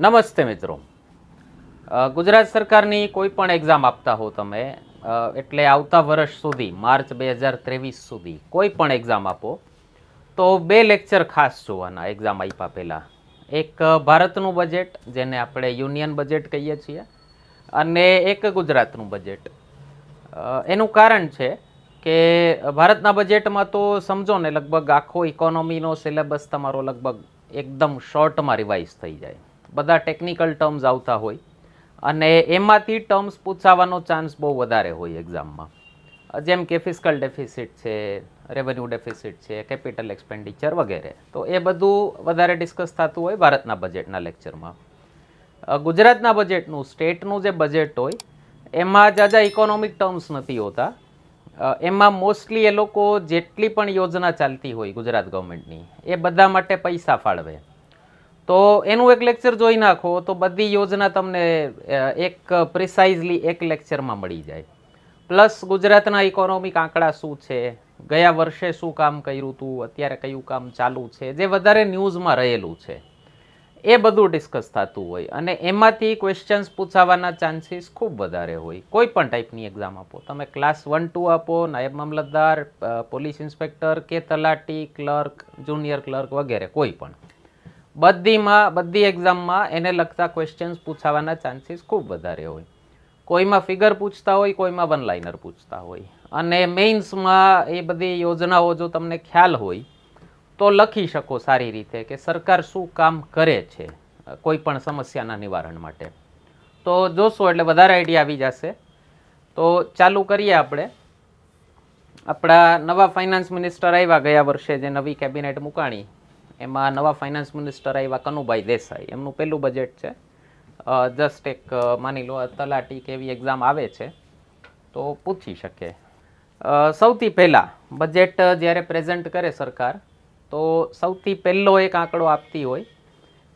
નમસ્તે મિત્રો. ગુજરાત સરકારની કોઈ પણ એક્ઝામ આપતા હો તમે, એટલે આવતા વર્ષ સુધી માર્ચ 2023 સુધી કોઈ પણ એક્ઝામ આપો તો બે લેક્ચર ખાસ જોવાના એક્ઝામ આપ્યા પહેલાં. એક ભારતનું બજેટ, જેને આપણે યુનિયન બજેટ કહીએ છીએ, અને એક ગુજરાતનું બજેટ. એનું કારણ છે કે ભારતના બજેટમાં તો સમજો ને લગભગ આખો ઇકોનોમીનો સિલેબસ તમારો લગભગ એકદમ શોર્ટમાં રિવાઇઝ થઈ જાય. બધા ટેકનિકલ ટર્મ્સ આવતા હોય અને એમાંથી ટર્મ્સ પૂછાવાનો ચાન્સ બહુ વધારે હોય એક્ઝામમાં, જેમ કે ફિસ્કલ ડેફિસિટ છે, રેવન્યુ ડેફિસિટ છે, કેપિટલ એક્સપેન્ડિચર વગેરે. તો એ બધું વધારે ડિસ્કસ થતું હોય ભારતના બજેટના લેક્ચરમાં. ગુજરાતના બજેટનું, સ્ટેટનું જે બજેટ હોય એમાં જાજા ઇકોનોમિક ટર્મ્સ નથી હોતા. એમાં મોસ્ટલી એ લોકો જેટલી પણ યોજના ચાલતી હોય ગુજરાત ગવર્મેન્ટની એ બધા માટે પૈસા ફાળવે. તો એનું એક લેક્ચર જોઈ નાખો તો બધી યોજના તમને એક પ્રિસાઇઝલી એક લેક્ચરમાં મળી જાય. પ્લસ ગુજરાતના ઇકોનોમિક આંકડા શું છે, ગયા વર્ષે શું કામ કર્યું હતું, અત્યારે કયું કામ ચાલુ છે, જે વધારે ન્યૂઝમાં રહેલું છે એ બધું ડિસ્કસ થતું હોય અને એમાંથી ક્વેશ્ચન્સ પૂછાવાના ચાન્સીસ ખૂબ વધારે હોય. કોઈ પણ ટાઈપની એક્ઝામ આપો તમે, ક્લાસ 1-2 આપો, નાયબ મામલતદાર, પોલીસ ઇન્સ્પેક્ટર કે તલાટી, ક્લર્ક, જુનિયર ક્લર્ક વગેરે, કોઈ પણ બધી એક્ઝામમાં એને લગતા ક્વેશ્ચન્સ પૂછાવાના ચાન્સીસ ખૂબ વધારે હોય. કોઈમાં ફિગર પૂછતા હોય, કોઈમાં વન લાઇનર પૂછતા હોય. અને મેઇન્સમાં એ બધી યોજનાઓ જો તમને ખ્યાલ હોય તો લખી શકો સારી રીતે કે સરકાર શું કામ કરે છે કોઈ પણ સમસ્યાના નિવારણ માટે. તો જોશો એટલે વધારે આઈડિયા આવી જશે. તો ચાલુ કરીએ આપણે. આપણા નવા ફાઇનાન્સ મિનિસ્ટર આવ્યા ગયા વર્ષે, જે નવી કેબિનેટ મુકાણી, એમાં નવા ફાઇનાન્સ મિનિસ્ટર આવ્યા કનુભાઈ દેસાઈ. એમનું પહેલું બજેટ છે. જસ્ટ એક માની લો તલાટી કે એવી એક્ઝામ આવે છે તો પૂછી શકે. સૌથી પહેલાં બજેટ જ્યારે પ્રેઝન્ટ કરે સરકાર તો સૌથી પહેલો એક આંકડો આપતી હોય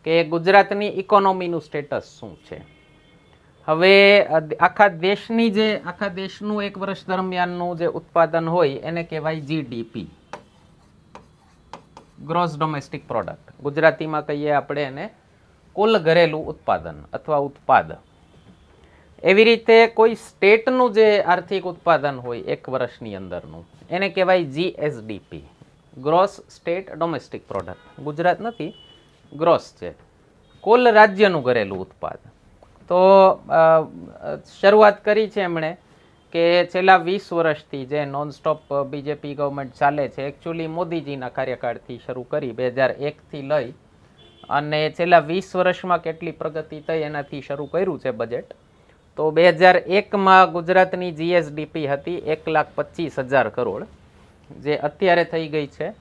કે ગુજરાતની ઇકોનોમીનું સ્ટેટસ શું છે. હવે આખા દેશનું એક વર્ષ દરમિયાનનું જે ઉત્પાદન હોય એને કહેવાય જીડીપી, ગ્રોસ ડોમેસ્ટિક પ્રોડક્ટ. ગુજરાતીમાં કહીએ આપણે એને કુલ ઘરેલું ઉત્પાદન અથવા ઉત્પાદ. એવી રીતે કોઈ સ્ટેટનું જે આર્થિક ઉત્પાદન હોય એક વર્ષની અંદરનું એને કહેવાય GSDP, gross state domestic product. Gujarat નથી, ગ્રોસ છે, કુલ રાજ્યનું ઘરેલું ઉત્પાદ. તો શરૂઆત કરી છે એમણે કે છેલ્લા 20 વર્ષથી જે નોનસ્ટોપ બીજેપી ગવર્મેન્ટ ચાલે છે, એકચ્યુઅલી મોદીજીના કાર્યકાળથી શરૂ કરી 2001થી લઈ અને છેલ્લા 20 વર્ષમાં કેટલી પ્રગતિ થઈ એનાથી શરૂ કર્યું છે બજેટ. તો 2001માં ગુજરાતની જીએસડીપી હતી 1,25,000 કરોડ, જે અત્યારે થઈ ગઈ છે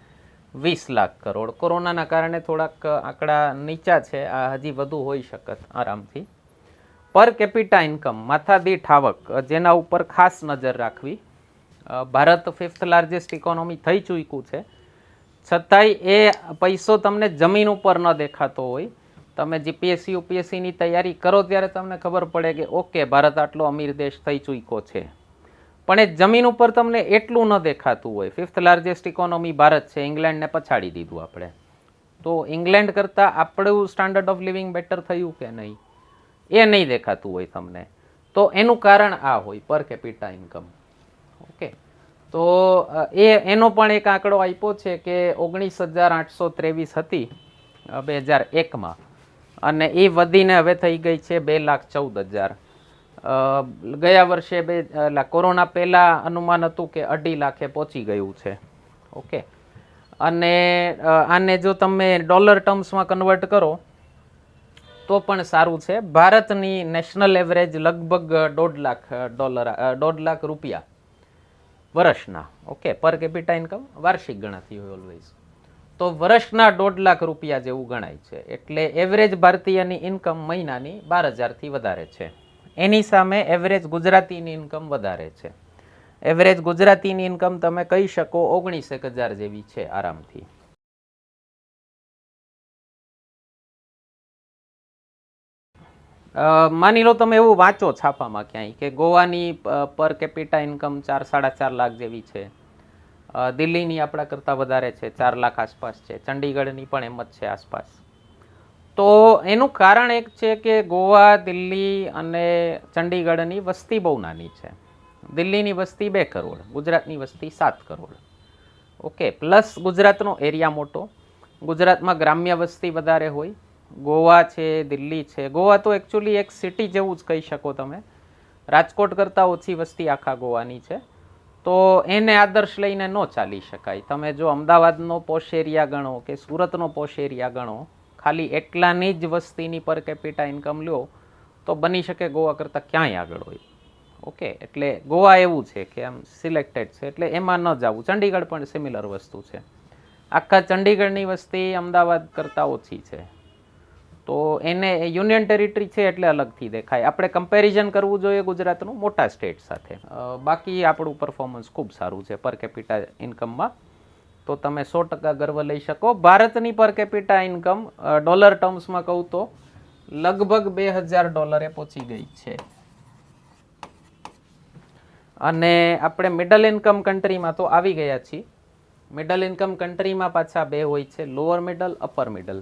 20 લાખ કરોડ. કોરોનાના કારણે થોડાક આંકડા નીચા છે, આ હજી વધુ હોઈ શકત આરામથી. પર કેપિટા ઇન્કમ, માથાદીઠ આવક, જેના ઉપર ખાસ નજર રાખવી. ભારત 5th લાર્જેસ્ટ ઇકોનોમી થઈ ચૂક્યું છે, છતાંય એ પૈસો તમને જમીન ઉપર ન દેખાતો હોય. તમે જીપીએસસી યુપીએસસીની તૈયારી કરો ત્યારે તમને ખબર પડે કે ઓકે, ભારત આટલો અમીર દેશ થઈ ચૂક્યો છે, પણ એ જમીન ઉપર તમને એટલું ન દેખાતું હોય. 5th લાર્જેસ્ટ ઇકોનોમી ભારત છે, ઇંગ્લેન્ડને પછાડી દીધું આપણે. તો ઇંગ્લેન્ડ કરતાં આપણું સ્ટાન્ડર્ડ ઓફ લિવિંગ બેટર થયું કે નહીં એ નહીં દેખાતું હોય તમને. તો એનું કારણ આ હોય, પર કેપિટા ઇન્કમ. ઓકે, તો એનો પણ એક આંકડો આપ્યો છે કે 19,823 હતી 2001માં, અને એ વધીને હવે થઈ ગઈ છે 2,14,000. ગયા વર્ષે કોરોના પહેલાં અનુમાન હતું કે 2.5 લાખે પહોંચી ગયું છે. ઓકે, અને આને જો તમે ડોલર ટર્મ્સમાં કન્વર્ટ કરો તો પણ સારું છે. ભારતની નેશનલ એવરેજ લગભગ $1.5 લાખ રૂપિયા વર્ષના. ઓકે, પર કેપિટા ઇન્કમ વાર્ષિક ગણાતી હોય ઓલવેઝ. તો વર્ષના 1.5 લાખ રૂપિયા જેવું ગણાય છે. એટલે એવરેજ ભારતીયની ઇન્કમ મહિનાની 12,000થી વધારે છે. એની સામે એવરેજ ગુજરાતીની ઇન્કમ વધારે છે. એવરેજ ગુજરાતીની ઇન્કમ તમે કહી શકો 19,000 જેવી છે આરામથી. માની લો તમે એવું વાંચો છાપામાં ક્યાંય કે ગોવાની પર કેપિટા ઇન્કમ 4-4.5 લાખ જેવી છે, દિલ્હીની આપણા કરતાં વધારે છે, 4 લાખ આસપાસ છે, ચંડીગઢની પણ એમ જ છે આસપાસ. તો એનું કારણ એક છે કે ગોવા, દિલ્હી અને ચંડીગઢની વસ્તી બહુ નાની છે. દિલ્હીની વસ્તી 2 કરોડ, ગુજરાતની વસ્તી 7 કરોડ. ઓકે, પ્લસ ગુજરાતનો એરિયા મોટો, ગુજરાતમાં ગ્રામ્ય વસ્તી વધારે હોય. ગોવા છે, દિલ્હી છે, ગોવા તો એકચ્યુઅલી એક સિટી જેવું જ કહી શકો તમે. રાજકોટ કરતાં ઓછી વસ્તી આખા ગોવાની છે. તો એને આદર્શ લઈને ન ચાલી શકાય. તમે જો અમદાવાદનો પોશ એરિયા ગણો કે સુરતનો પોશ એરિયા ગણો, ખાલી એટલાની જ વસ્તીની પર કેપિટા ઇન્કમ લ્યો તો બની શકે ગોવા કરતાં ક્યાંય આગળ હોય. ઓકે, એટલે ગોવા એવું છે કે આમ સિલેક્ટેડ છે, એટલે એમાં ન જવું. ચંડીગઢ પણ સિમિલર વસ્તુ છે. આખા ચંડીગઢની વસ્તી અમદાવાદ કરતાં ઓછી છે, તો એને યુનિયન ટેરિટરી છે એટલે અલગથી દેખાય. આપણે કમ્પેરિઝન કરવું જોઈએ ગુજરાતનું મોટા સ્ટેટ સાથે. બાકી આપણું પરફોર્મન્સ ખૂબ સારું છે પર કેપિટા ઇન્કમમાં, તો તમે 100% ગર્વ લઈ શકો. ભારતની પર કેપિટા ઇન્કમ ડોલર ટર્મ્સમાં કહું તો લગભગ $2000 પહોંચી ગઈ છે. અને આપણે મિડલ ઇન્કમ કન્ટ્રીમાં તો આવી ગયા છીએ. મિડલ ઇન્કમ કન્ટ્રીમાં પાછા 2 હોય છે, લોઅર મિડલ, અપર મિડલ.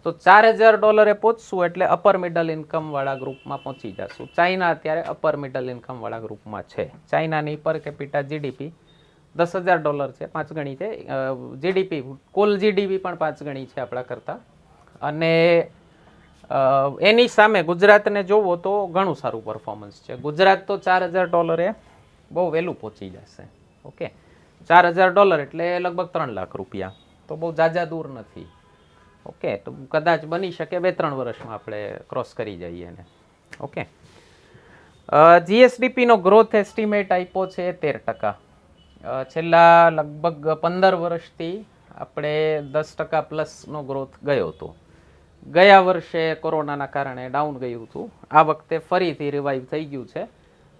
તો $4000 પહોંચશું એટલે અપર મિડલ ઇન્કમવાળા ગ્રુપમાં પહોંચી જશું. ચાઇના અત્યારે અપર મિડલ ઇન્કમવાળા ગ્રુપમાં છે. ચાઇનાની પર કેપિટા જીડીપી $10,000 છે, 5 ગણી છે. જીડીપી, કુલ જીડીપી પણ 5 ગણી છે આપણા કરતાં. અને એની સામે ગુજરાતને જોવો તો ઘણું સારું પરફોર્મન્સ છે. ગુજરાત તો $4000 બહુ વહેલું પહોંચી જશે. ઓકે, $4000 એટલે લગભગ 3 લાખ રૂપિયા, તો બહુ ઝાઝા દૂર નથી. ઓકે, તો કદાચ બની શકે 2-3 વર્ષમાં આપણે ક્રોસ કરી જઈએ એને. ઓકે, જીએસડીપીનો ગ્રોથ એસ્ટિમેટ આપ્યો છે 13%. છેલ્લા લગભગ 15 વર્ષથી આપણે 10% પ્લસનો ગ્રોથ ગયો હતો. ગયા વર્ષે કોરોનાના કારણે ડાઉન ગયું હતું. આ વખતે ફરીથી રિવાઇવ થઈ ગયું છે.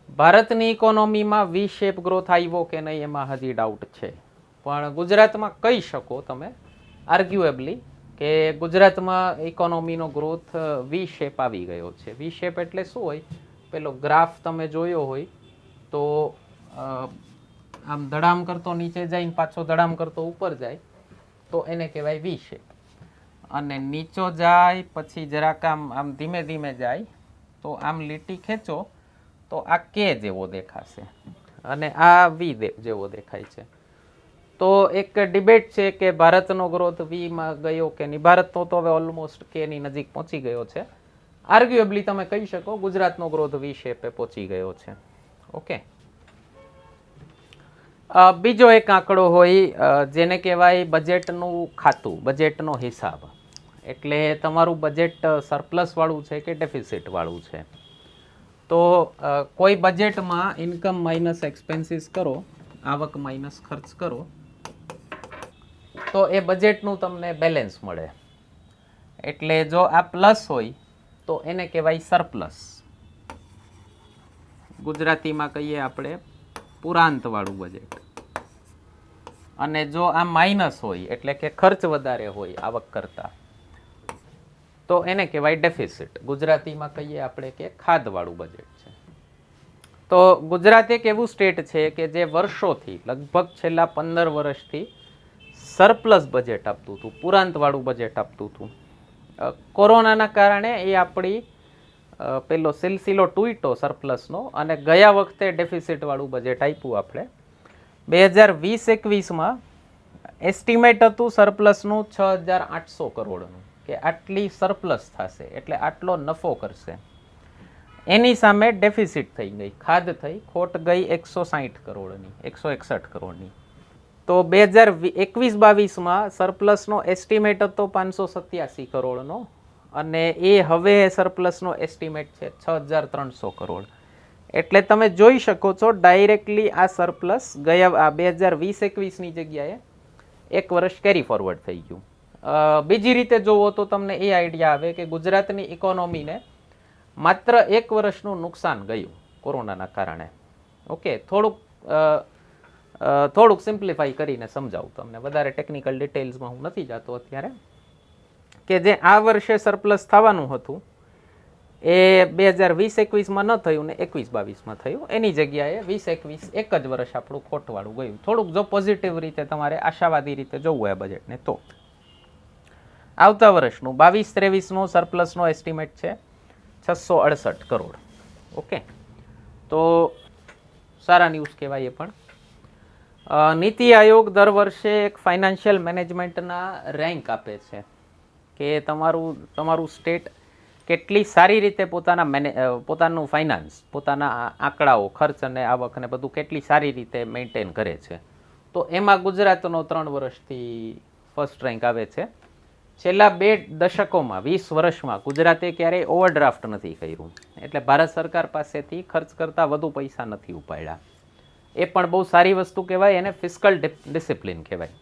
ભારતની ઇકોનોમીમાં વી શેપ ગ્રોથ આવ્યો કે નહીં એમાં હજી ડાઉટ છે, પણ ગુજરાતમાં કહી શકો તમે આર્ગ્યુએબલી કે ગુજરાતમાં ઇકોનોમીનો ગ્રોથ વી શેપ આવી ગયો છે. વી શેપ એટલે શું હોય? પેલો ગ્રાફ તમે જોયો હોય તો આમ ધડામ કરતો નીચે જાય, પાછો ધડામ કરતો ઉપર જાય, તો એને કહેવાય વી શેપ. અને નીચો જાય પછી જરાક આમ ધીમે ધીમે જાય, તો આમ લીટી ખેંચો તો આ કે જેવો દેખાશે અને આ વી જેવો દેખાય છે. તો એક ડિબેટ છે કે ભારતનો ગ્રોથ વીમાં ગયો કે નહીં. ભારતનો તો હવે ઓલમોસ્ટ કેની નજીક પહોંચી ગયો છે. આર્ગ્યુએબલી તમે કહી શકો ગુજરાતનો ગ્રોથ વી શેપે પહોંચી ગયો છે. ઓકે, બીજો એક આંકડો હોય જેને કહેવાય બજેટનું ખાતું, બજેટનો હિસાબ. એટલે તમારું બજેટ સરપ્લસ વાળું છે કે ડેફિસિટ વાળું છે. તો કોઈ બજેટમાં ઇન્કમ માઇનસ એક્સપેન્સીસ કરો, આવક માઇનસ ખર્ચ કરો, તો એ બજેટનું તમને બેલેન્સ મળે. એટલે જો આ પ્લસ હોય તો એને કહેવાય સરપ્લસ. ગુજરાતીમાં કહીએ આપણે પુરાંતવાળું બજેટ. અને જો આ માઇનસ હોય એટલે કે ખર્ચ વધારે હોય આવક કરતાં, તો એને કહેવાય ડેફિસિટ. ગુજરાતીમાં કહીએ આપણે કે ખાધવાળું બજેટ છે. તો ગુજરાત એક એવું સ્ટેટ છે કે જે વર્ષોથી લગભગ છેલ્લા 15 વર્ષથી સરપ્લસ બજેટ આપતું હતું, પુરાંતવાળું બજેટ આપતું હતું. કોરોનાના કારણે એ આપણી પેલો સિલસિલો તૂટ્યો સરપ્લસનો, અને ગયા વખતે ડેફિસિટવાળું બજેટ આપ્યું આપણે. 2020-21માં એસ્ટિમેટ હતું સરપ્લસનું 6800 કરોડનું, કે આટલી સરપ્લસ થશે એટલે આટલો નફો કરશે. એની સામે ડેફિસિટ થઈ ગઈ, ખાધ થઈ, ખોટ ગઈ 160 કરોડની, 161 કરોડની. તો 2021-22માં સરપ્લસનો એસ્ટિમેટ હતો 587 કરોડનો, અને એ હવે સરપ્લસનો એસ્ટિમેટ છે 6300 કરોડ. એટલે તમે જોઈ શકો છો ડાયરેક્ટલી આ સરપ્લસ ગયા 2020-21ની જગ્યાએ 1 વર્ષ કેરી ફોરવર્ડ થઈ ગયું. બીજી રીતે જોવો તો તમને એ આઈડિયા આવે કે ગુજરાતની ઇકોનોમીને માત્ર 1 વર્ષનું નુકસાન ગયું કોરોનાના કારણે. ઓકે, થોડુંક સિમ્પ્લિફાઈ કરીને સમજાવું તમને, વધારે ટેકનિકલ ડિટેલ્સમાં હું નથી જતો અત્યારે. કે જે આ વર્ષે સરપ્લસ થવાનું હતું એ 2020-21માં ન થયું ને 21-22માં થયું. એની જગ્યાએ 20-21 એક જ વર્ષ આપણું ખોટવાળું ગયું. થોડુંક જો પોઝિટિવ રીતે તમારે આશાવાદી રીતે જોવું હોય બજેટને તો. આવતા વર્ષનું 22-23નું સરપ્લસનો એસ્ટિમેટ છે 668 કરોડ. ઓકે, તો સારા ન્યૂઝ કહેવાય એ પણ. નીતિ આયોગ દર વર્ષે એક ફાઇનાન્શિયલ મેનેજમેન્ટના રેન્ક આપે છે કે તમારું સ્ટેટ કેટલી સારી રીતે પોતાનું ફાઇનાન્સ, પોતાના આંકડાઓ, ખર્ચ અને આવક અને બધું કેટલી સારી રીતે મેન્ટેન કરે છે. તો એમાં ગુજરાતનો 3 વર્ષથી ફર્સ્ટ રેન્ક આવે છે. છેલ્લા 2 દશકોમાં 20 વર્ષમાં ગુજરાતે ક્યારેય ઓવરડ્રાફ્ટ નથી કર્યું, એટલે ભારત સરકાર પાસેથી ખર્ચ કરતાં વધુ પૈસા નથી ઉપાડ્યા. એ પણ બહુ સારી વસ્તુ કહેવાય, એને ફિસ્કલ ડિસિપ્લિન કહેવાય.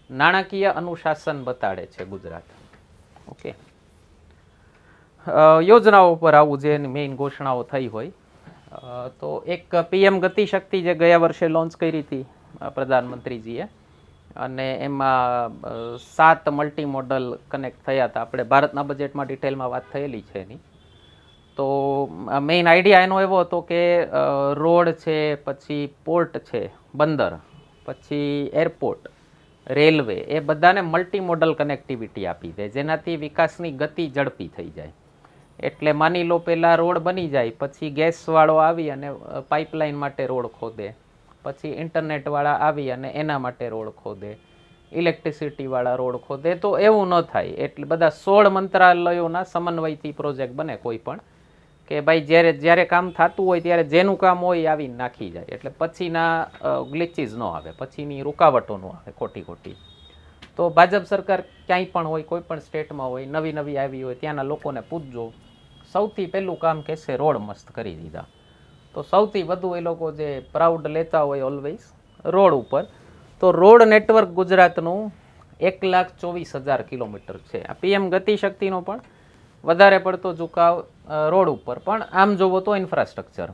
નાણાકીય અનુશાસન બતાડે છે ગુજરાત. ઓકે, યોજનાઓ પર આવું જે મેઇન ઘોષણાઓ થઈ હોય, તો એક પીએમ ગતિશક્તિ જે ગયા વર્ષે લોન્ચ કરી હતી પ્રધાનમંત્રીજીએ, અને એમાં 7 મલ્ટી મોડલ કનેક્ટ થયા હતા. આપણે ભારતના બજેટમાં ડિટેલમાં વાત થયેલી છે એની. તો મેઇન આઈડિયા એનો એવો હતો કે રોડ છે, પછી પોર્ટ છે, બંદર, પછી એરપોર્ટ, રેલવે, એ બધાને મલ્ટી મોડલ કનેક્ટિવિટી આપી દે, જેનાથી વિકાસની ગતિ ઝડપી થઈ જાય. એટલે માની લો પહેલાં રોડ બની જાય, પછી ગેસવાળો આવી અને પાઇપલાઇન માટે રોડ ખોદે, પછી ઇન્ટરનેટવાળા આવી અને એના માટે રોડ ખોદે, ઇલેક્ટ્રિસિટીવાળા રોડ ખોદે. તો એવું ન થાય, એટલે બધા 16 મંત્રાલયોના સમન્વયથી પ્રોજેક્ટ બને કોઈ પણ, કે ભાઈ જ્યારે કામ થતું હોય ત્યારે જેનું કામ હોય આવીને નાખી જાય, એટલે પછીના ગ્લિચીસ ન આવે, પછીની રૂકાવટો ન આવે ખોટી. તો ભાજપ સરકાર ક્યાંય પણ હોય, કોઈ પણ સ્ટેટમાં હોય, નવી આવી હોય, ત્યાંના લોકોને પૂછજો, સૌથી પહેલું કામ કહેશે રોડ મસ્ત કરી દીધા. તો સૌથી વધુ એ લોકો જે પ્રાઉડ લેતા હોય ઓલવેઝ રોડ ઉપર. તો રોડ નેટવર્ક ગુજરાતનું 1,24,000 કિલોમીટર છે. આ પીએમ ગતિશક્તિનો પણ વધારે પડતો ઝુકાવ રોડ ઉપર, પણ આમ જોવો તો ઇન્ફ્રાસ્ટ્રક્ચર.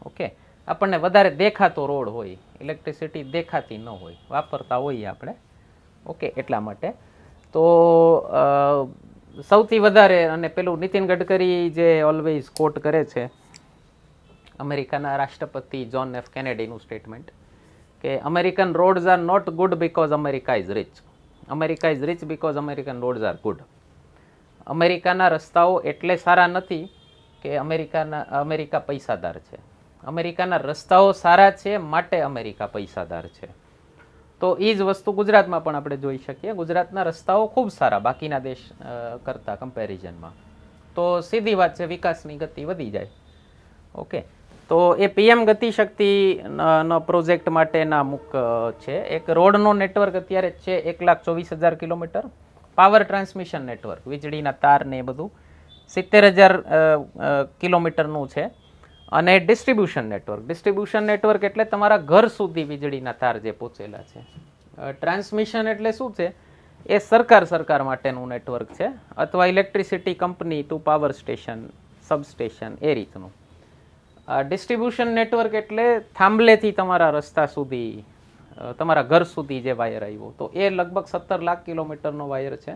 ઓકે, આપણને વધારે દેખાતો રોડ હોય, ઇલેક્ટ્રિસિટી દેખાતી ન હોય, વાપરતા હોઈએ આપણે. ઓકે, એટલા માટે તો સૌથી વધારે, અને પેલું નીતિન ગડકરી જે ઓલવેઝ કોટ કરે છે અમેરિકાના રાષ્ટ્રપતિ જોન એફ કેનેડીનું સ્ટેટમેન્ટ, કે American roads are not good because America is rich, America is rich because American roads are good. અમેરિકાના રસ્તાઓ એટલે સારા નથી કે અમેરિકા પૈસાદાર છે, અમેરિકાના રસ્તાઓ સારા છે માટે અમેરિકા પૈસાદાર છે. તો એ જ વસ્તુ ગુજરાતમાં પણ આપણે જોઈ શકીએ. ગુજરાતના રસ્તાઓ ખૂબ સારા બાકીના દેશ કરતાં કમ્પેરિઝનમાં. તો સીધી વાત છે, વિકાસની ગતિ વધી જાય. ઓકે, તો એ પીએમ ગતિશક્તિના પ્રોજેક્ટ માટેના અમુક છે. એક રોડનો નેટવર્ક અત્યારે છે 1,24,000 કિલોમીટર. પાવર ટ્રાન્સમિશન નેટવર્ક, વીજળીના તાર ને એ બધું 70,000 કિલોમીટરનું છે. અને ડિસ્ટ્રીબ્યુશન નેટવર્ક એટલે તમારા ઘર સુધી વીજળીના તાર જે પહોંચેલા છે. ટ્રાન્સમિશન એટલે શું છે? એ સરકાર માટેનું નેટવર્ક છે, અથવા electricity company to power station, substation, એ રીતનું. ડિસ્ટ્રીબ્યુશન નેટવર્ક એટલે થાંભલેથી તમારા રસ્તા સુધી, તમારા ઘર સુધી જે વાયર આવ્યો, તો એ લગભગ 17 લાખ કિલોમીટરનો વાયર છે.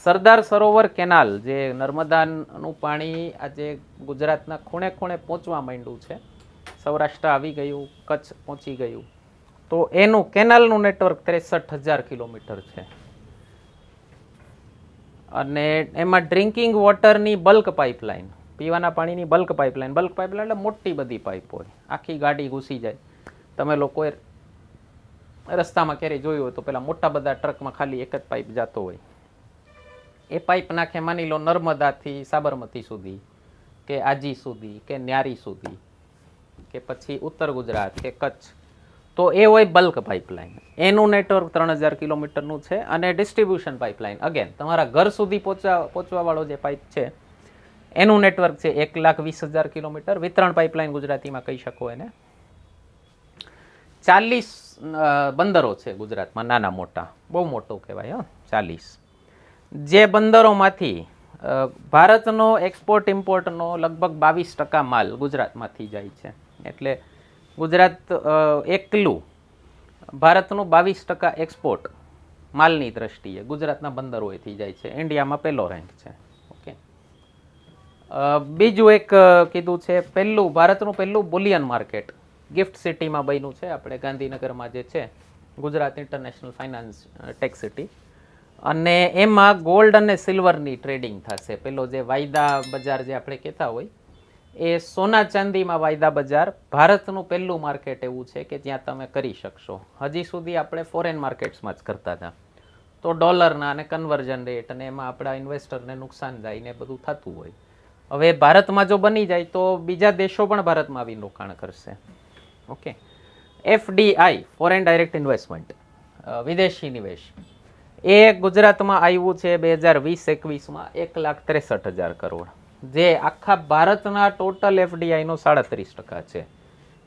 સરદાર સરોવર કેનાલ, જે નર્મદાનું પાણી આજે ગુજરાતના ખૂણે પહોંચવા માંડ્યું છે, સૌરાષ્ટ્ર આવી ગયું, કચ્છ પહોંચી ગયું, તો એનું કેનાલનું નેટવર્ક 63,000 કિલોમીટર છે. અને એમાં ડ્રિંકિંગ વોટરની બલ્ક પાઇપલાઇન, પીવાના પાણીની બલ્ક પાઇપલાઇન એટલે મોટી બધી પાઇપ હોય, આખી ગાડી ઘૂસી જાય. તમે લોકોએ રસ્તામાં ક્યારેય જોયું હોય તો પેલા મોટા બધા ટ્રકમાં ખાલી એક જ પાઇપ જતો હોય. એ પાઇપ નાખે, માની લો નર્મદાથી સાબરમતી સુધી, કે આજી સુધી, કે ન્યારી સુધી, કે પછી ઉત્તર ગુજરાત કે કચ્છ, તો એ હોય બલ્ક પાઇપલાઇન. એનું નેટવર્ક 3,000 કિલોમીટરનું છે. અને ડિસ્ટ્રીબ્યુશન પાઇપલાઇન, અગેન તમારા ઘર સુધી પહોંચવાવાળો જે પાઇપ છે એનું નેટવર્ક છે 1,20,000 કિલોમીટર. વિતરણ પાઇપલાઇન ગુજરાતીમાં કહી શકો એને. 40 બંદરો છે ગુજરાતમાં, નાના મોટા, બહુ મોટો કહેવાય. 40 જે બંદરોમાંથી ભારતનો એક્સપોર્ટ ઇમ્પોર્ટનો લગભગ 22% માલ ગુજરાતમાંથી જાય છે. એટલે ગુજરાત એકલું ભારતનું 22% એક્સપોર્ટ માલની દ્રષ્ટિએ ગુજરાતના બંદરોએથી જાય છે. ઇન્ડિયામાં પહેલો રેન્ક છે. ઓકે, બીજું એક કીધું છે, ભારતનું પહેલું બુલિયન માર્કેટ ગિફ્ટ સિટીમાં બન્યું છે, આપણે ગાંધીનગરમાં જે છે, Gujarat International Finance Tech City. અને એમાં ગોલ્ડ અને સિલ્વરની ટ્રેડિંગ થશે. પેલો જે વાયદા બજાર જે આપણે કહેતા હોય એ સોના ચાંદીમાં વાયદા બજાર ભારતનું પહેલું માર્કેટ એવું છે કે જ્યાં તમે કરી શકશો. હજી સુધી આપણે ફોરેન માર્કેટ્સમાં જ કરતા હતા, તો ડોલરના અને કન્વર્ઝન રેટ અને એમાં આપણા ઇન્વેસ્ટરને નુકસાન જાય ને બધું થતું હોય. હવે ભારતમાં જો બની જાય તો બીજા દેશો પણ ભારતમાં આવીને રોકાણ કરશે. Okay, FDI foreign direct investment, વિદેશી નિવેશ, એ ગુજરાતમાં આવ્યું છે 2020-21માં 1,63,000 કરોડ, જે આખા ભારતના ટોટલ FDIનો 37% છે.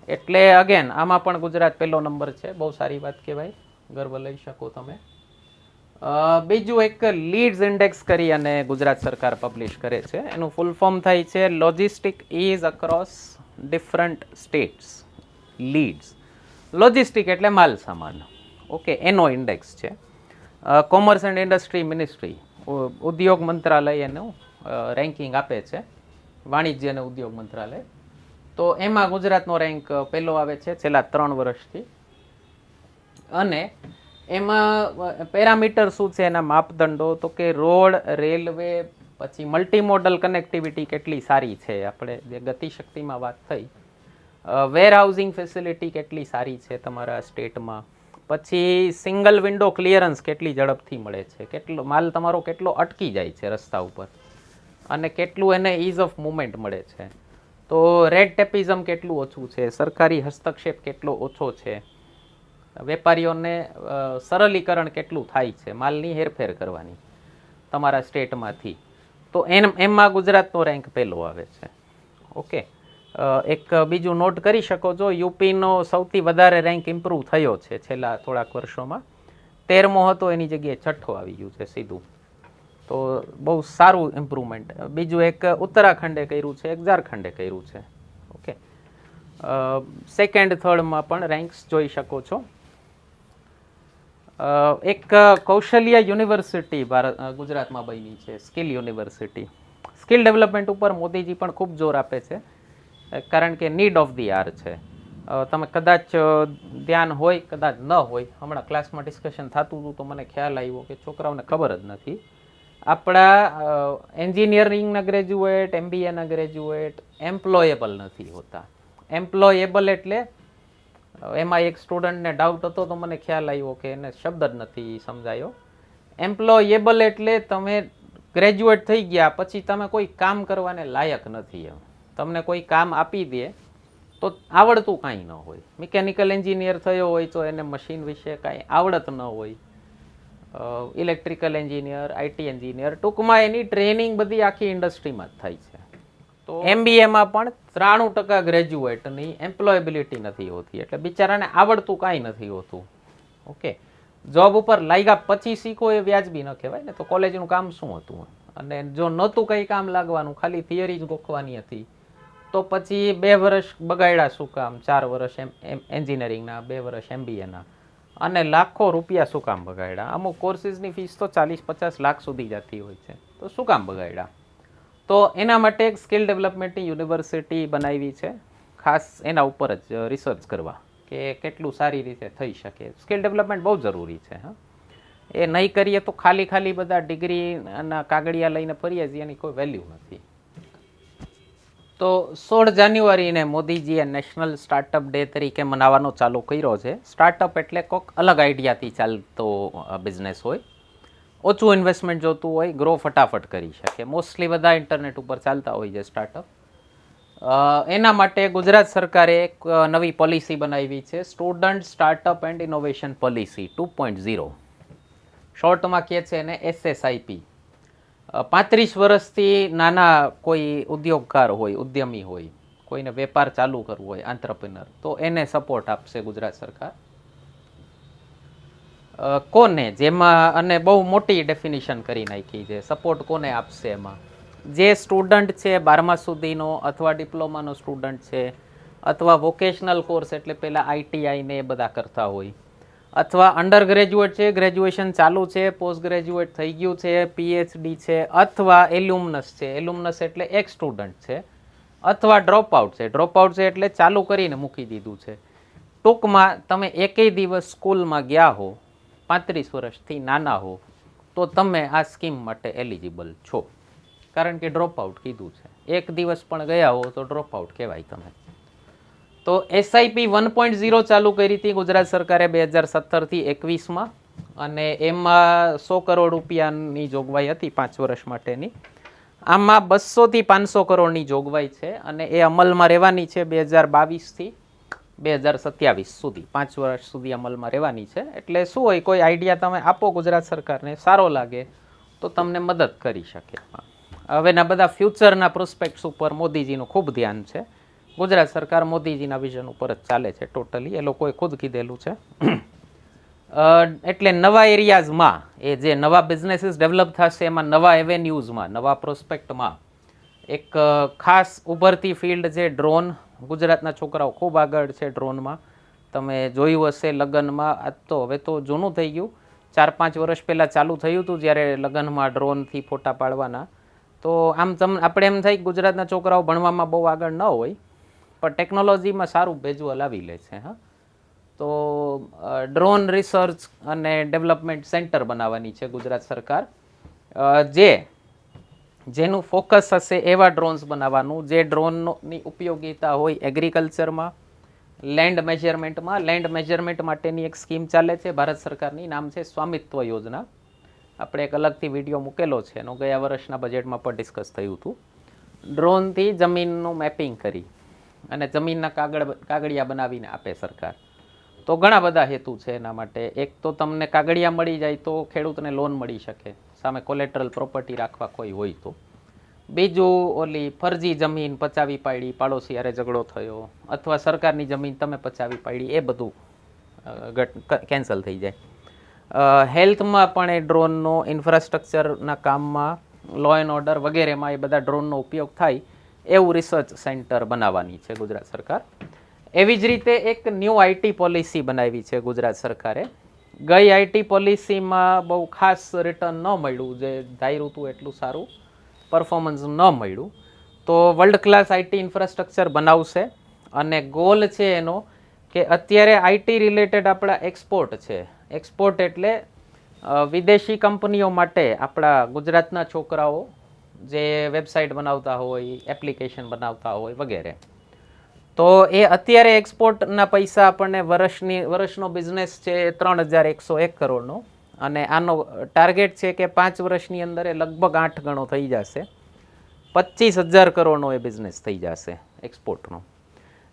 એટલે અગેન આમાં પણ ગુજરાત પહેલો નંબર છે. બહુ સારી વાત કહેવાય, ગર્વ લઈ શકો તમે. બીજું એક લીડ્સ ઇન્ડેક્સ કરી અને ગુજરાત સરકાર પબ્લિશ કરે છે. એનું ફૂલ ફોર્મ થાય છે logistic is across different states. Leads, logistic એટલે માલ સામાન. ઓકે, એનો ઇન્ડેક્સ છે. કોમર્સ એન્ડ ઇન્ડસ્ટ્રી મિનિસ્ટ્રી, ઉદ્યોગ મંત્રાલય એનું રેન્કિંગ આપે છે, વાણિજ્ય અને ઉદ્યોગ મંત્રાલય. તો એમાં ગુજરાતનો રેન્ક પહેલો આવે છે છેલ્લા 3 વર્ષથી. અને એમાં પેરામીટર શું છે એના માપદંડો, તો કે રોડ, રેલવે, પછી મલ્ટીમોડલ કનેક્ટિવિટી કેટલી સારી છે, આપણે જે ગતિશક્તિમાં વાત થઈ, વેર હાઉસિંગ ફેસિલિટી કેટલી સારી છે તમારા સ્ટેટમાં, પછી સિંગલ વિન્ડો ક્લિયરન્સ કેટલી ઝડપથી મળે છે, કેટલો માલ તમારો કેટલો અટકી જાય છે રસ્તા ઉપર, અને કેટલું એને ઇઝ ઓફ મુવમેન્ટ મળે છે. તો રેડ ટેપિઝમ કેટલું ઓછું છે, સરકારી હસ્તક્ષેપ કેટલો ઓછો છે, વેપારીઓને સરળીકરણ કેટલું થાય છે માલની હેરફેર કરવાની તમારા સ્ટેટમાંથી. તો એમાં ગુજરાતનો રેન્ક પહેલો આવે છે. ઓકે, એક બીજું નોટ કરી શકો છો, યુપીનો સૌથી વધારે રેન્ક ઇમ્પ્રૂવ થયો છે છેલ્લા થોડાક વર્ષોમાં. 13મો હતો, એની જગ્યાએ 6ઠો આવી ગયું છે સીધું. તો બહુ સારું ઇમ્પ્રુવમેન્ટ. બીજું એક ઉત્તરાખંડે કર્યું છે, એક ઝારખંડે કર્યું છે. ઓકે, સેકન્ડ થર્ડમાં પણ રેન્ક્સ જોઈ શકો છો. એક કૌશલ્ય યુનિવર્સિટી ગુજરાતમાં બની છે, સ્કિલ યુનિવર્સિટી. સ્કિલ ડેવલપમેન્ટ ઉપર મોદીજી પણ ખૂબ જોર આપે છે, કારણ કે નીડ ઓફ ધી આર છે. તમે કદાચ ધ્યાન હોય, કદાચ ન હોય, હમણાં ક્લાસમાં ડિસ્કશન થતું હતું તો મને ખ્યાલ આવ્યો કે છોકરાઓને ખબર જ નથી. આપણા એન્જિનિયરિંગના ગ્રેજ્યુએટ, MBAના ગ્રેજ્યુએટ એમ્પ્લોયેબલ નથી હોતા. એમ્પ્લોયેબલ એટલે એમાં એક સ્ટુડન્ટને ડાઉટ હતો તો મને ખ્યાલ આવ્યો કે એને શબ્દ જ નથી સમજાયો. એમ્પ્લોયેબલ એટલે તમે ગ્રેજ્યુએટ થઈ ગયા પછી તમે કોઈ કામ કરવાને લાયક નથી. એમ તમને કોઈ કામ આપી દે તો આવડતું કાંઈ ન હોય. મિકેનિકલ એન્જિનિયર થયો હોય તો એને મશીન વિશે કાંઈ આવડત ન હોય, ઇલેક્ટ્રિકલ એન્જિનિયર, IT એન્જિનિયર, ટૂંકમાં એની ટ્રેનિંગ બધી આખી ઇન્ડસ્ટ્રીમાં જ થાય છે. તો MBAમાં પણ 93% ગ્રેજ્યુએટની એમ્પ્લોયેબિલિટી નથી હોતી, એટલે બિચારાને આવડતું કાંઈ નથી હોતું. ઓકે, જોબ ઉપર લાગ્યા પછી શીખો એ વ્યાજબી ન કહેવાય ને. તો કોલેજનું કામ શું હતું, અને જો નહોતું કંઈ કામ લાગવાનું, ખાલી થિયરી જ ગોખવાની હતી, તો પછી 2 વર્ષ બગાડ્યા શું કામ, 4 વર્ષ એન્જિનિયરિંગના, 2 વર્ષ MBAના, અને લાખો રૂપિયા શું કામ બગાડ્યા. અમુક કોર્સીસની ફીસ તો 40-50 લાખ સુધી જતી હોય છે, તો શું કામ બગાડ્યા. તો એના માટે એક સ્કિલ ડેવલપમેન્ટની યુનિવર્સિટી બનાવી છે, ખાસ એના ઉપર જ રિસર્ચ કરવા કે કેટલું સારી રીતે થઈ શકે. સ્કિલ ડેવલપમેન્ટ બહુ જરૂરી છે. હા, એ નહીં કરીએ તો ખાલી બધા ડિગ્રીના કાગળિયા લઈને ફરીએ છીએ, એની કોઈ વેલ્યુ નથી. તો 16 જાન્યુઆરીને મોદીજીએ નેશનલ સ્ટાર્ટઅપ ડે તરીકે મનાવવાનો ચાલુ કર્યો છે. સ્ટાર્ટઅપ એટલે કોઈક અલગ આઈડિયાથી ચાલતો બિઝનેસ હોય, ઓછું ઇન્વેસ્ટમેન્ટ જોતું હોય, ગ્રો ફટાફટ કરી શકે. મોસ્ટલી બધા ઇન્ટરનેટ ઉપર ચાલતા હોય છે સ્ટાર્ટઅપ. એના માટે ગુજરાત સરકારે એક નવી પોલિસી બનાવી છે, student startup and innovation policy 2.0. શોર્ટમાં કહે છે એને SSIP. 35 વર્ષથી નાના કોઈ ઉદ્યોગકાર હોય, ઉદ્યમી હોય, કોઈને વેપાર ચાલુ કરવો હોય, આંત્રપ્રિનર, તો એને સપોર્ટ આપશે ગુજરાત સરકાર. કોને, જેમાં, અને બહુ મોટી ડેફિનિશન કરી નાખી છે, સપોર્ટ કોને આપશે એમાં. જે સ્ટુડન્ટ છે 12મા સુધીનો, અથવા ડિપ્લોમાનો સ્ટુડન્ટ છે, અથવા વોકેશનલ કોર્સ એટલે પહેલાં ITI ને એ બધા કરતા હોય, અથવા અંડર ગ્રેજ્યુએટ છે, ગ્રેજ્યુએશન ચાલુ છે, પોસ્ટ ગ્રેજ્યુએટ થઈ ગયું છે, PhD છે, અથવા એલ્યુમનસ છે. એલ્યુમનસ એટલે એક સ્ટુડન્ટ છે, અથવા ડ્રોપ આઉટ છે. ડ્રોપ આઉટ છે એટલે ચાલુ કરીને મૂકી દીધું છે. ટૂંકમાં તમે એકેય દિવસ સ્કૂલમાં ગયા હો, 35 વર્ષથી નાના હો, તો તમે આ સ્કીમ માટે એલિજિબલ છો, કારણ કે ડ્રોપ આઉટ કીધું છે. એક દિવસ પણ ગયા હો તો ડ્રોપ આઉટ કહેવાય તમે. તો એસઆઈપી 1.0 ચાલુ કરી હતી ગુજરાત સરકારે 2017થી 21માં, અને એમાં 100 કરોડ રૂપિયાની જોગવાઈ હતી 5 વર્ષ માટેની. આમાં 200થી 500 કરોડની જોગવાઈ છે, અને એ અમલમાં રહેવાની છે 2022થી 2027 સુધી, 5 વર્ષ સુધી અમલમાં રહેવાની છે. એટલે શું હોય, કોઈ આઈડિયા તમે આપો ગુજરાત સરકારને, સારો લાગે તો તમને મદદ કરી શકે. હવેના બધા ફ્યુચરના પ્રોસ્પેક્ટ્સ ઉપર મોદીજીનું ખૂબ ધ્યાન છે. ગુજરાત સરકાર મોદીજીના વિઝન ઉપર જ ચાલે છે ટોટલી, એ લોકોએ ખુદ કીધેલું છે. એટલે નવા એરિયાઝમાં એ જે નવા બિઝનેસીસ ડેવલપ થશે, એમાં નવા એવેન્યુઝમાં, નવા પ્રોસ્પેક્ટમાં એક ખાસ ઉભરતી ફિલ્ડ જે ડ્રોન, ગુજરાતના છોકરાઓ ખૂબ આગળ છે ડ્રોનમાં. તમે જોયું હશે લગ્નમાં, આજ તો હવે તો જૂનું થઈ ગયું, 4-5 વર્ષ પહેલાં ચાલુ થયું હતું જ્યારે લગ્નમાં ડ્રોનથી ફોટા પાડવાના. તો આમ આપણે એમ થાય કે ગુજરાતના છોકરાઓ ભણવામાં બહુ આગળ ન હોય, પણ ટેકનોલોજીમાં સારું ભેજુઅલ લાવી લે છે. હા, તો ડ્રોન રિસર્ચ અને ડેવલપમેન્ટ સેન્ટર બનાવવાની છે ગુજરાત સરકાર, જેનું ફોકસ હશે એવા ડ્રોન્સ બનાવવાનું જે ડ્રોનની ઉપયોગિતા હોય એગ્રીકલ્ચરમાં, લેન્ડ મેજરમેન્ટમાં. લેન્ડ મેજરમેન્ટ માટેની એક સ્કીમ ચાલે છે ભારત સરકારની, નામ છે સ્વામિત્વ યોજના. આપણે એક અલગથી વિડીયો મૂકેલો છે, એનો ગયા વર્ષના બજેટમાં પણ ડિસ્કસ થયું હતું. ડ્રોનથી જમીનનું મેપિંગ કરી અને જમીનના કાગળિયા બનાવીને આપે સરકાર. તો ઘણા બધા હેતુ છે એના માટે. એક તો તમને કાગળિયા મળી જાય તો ખેડૂતને લોન મળી શકે, સામે કોલેટરલ પ્રોપર્ટી રાખવા કોઈ હોય તો. બીજું, ઓલી ફરજી જમીન પચાવી પાડી, પાડોશી હારે ઝઘડો થયો, અથવા સરકારની જમીન તમે પચાવી પાડી, એ બધું કેન્સલ થઈ જાય. હેલ્થમાં પણ એ ડ્રોનનો ઇન્ફ્રાસ્ટ્રક્ચરના કામમાં, લો એન્ડ ઓર્ડર વગેરેમાં એ બધા ડ્રોનનો ઉપયોગ થાય એવું રિસર્ચ સેન્ટર બનાવવાની છે ગુજરાત સરકાર. એવી જ રીતે એક ન્યૂ આઈટી પોલિસી બનાવી છે ગુજરાત સરકારે. ગઈ આઈટી પોલિસીમાં બહુ ખાસ રિટર્ન ન મળ્યું, જે ધાર્યું હતું એટલું સારું પરફોર્મન્સ ન મળ્યું. તો વર્લ્ડ ક્લાસ આઈટી ઇન્ફ્રાસ્ટ્રક્ચર બનાવશે, અને ગોલ છે એનો કે અત્યારે આઈટી રિલેટેડ આપણા એક્સપોર્ટ છે. એક્સપોર્ટ એટલે વિદેશી કંપનીઓ માટે આપણા ગુજરાતના છોકરાઓ જે વેબસાઇટ બનાવતા હોય, એપ્લિકેશન બનાવતા હોય વગેરે, તો એ અત્યારે એક્સપોર્ટના પૈસા આપણને વર્ષનો બિઝનેસ છે 3101 કરોડનો, અને આનો ટાર્ગેટ છે કે 5 વર્ષની અંદર એ લગભગ 8 ગણો થઈ જશે, 25,000 કરોડનો એ બિઝનેસ થઈ જશે એક્સપોર્ટનો.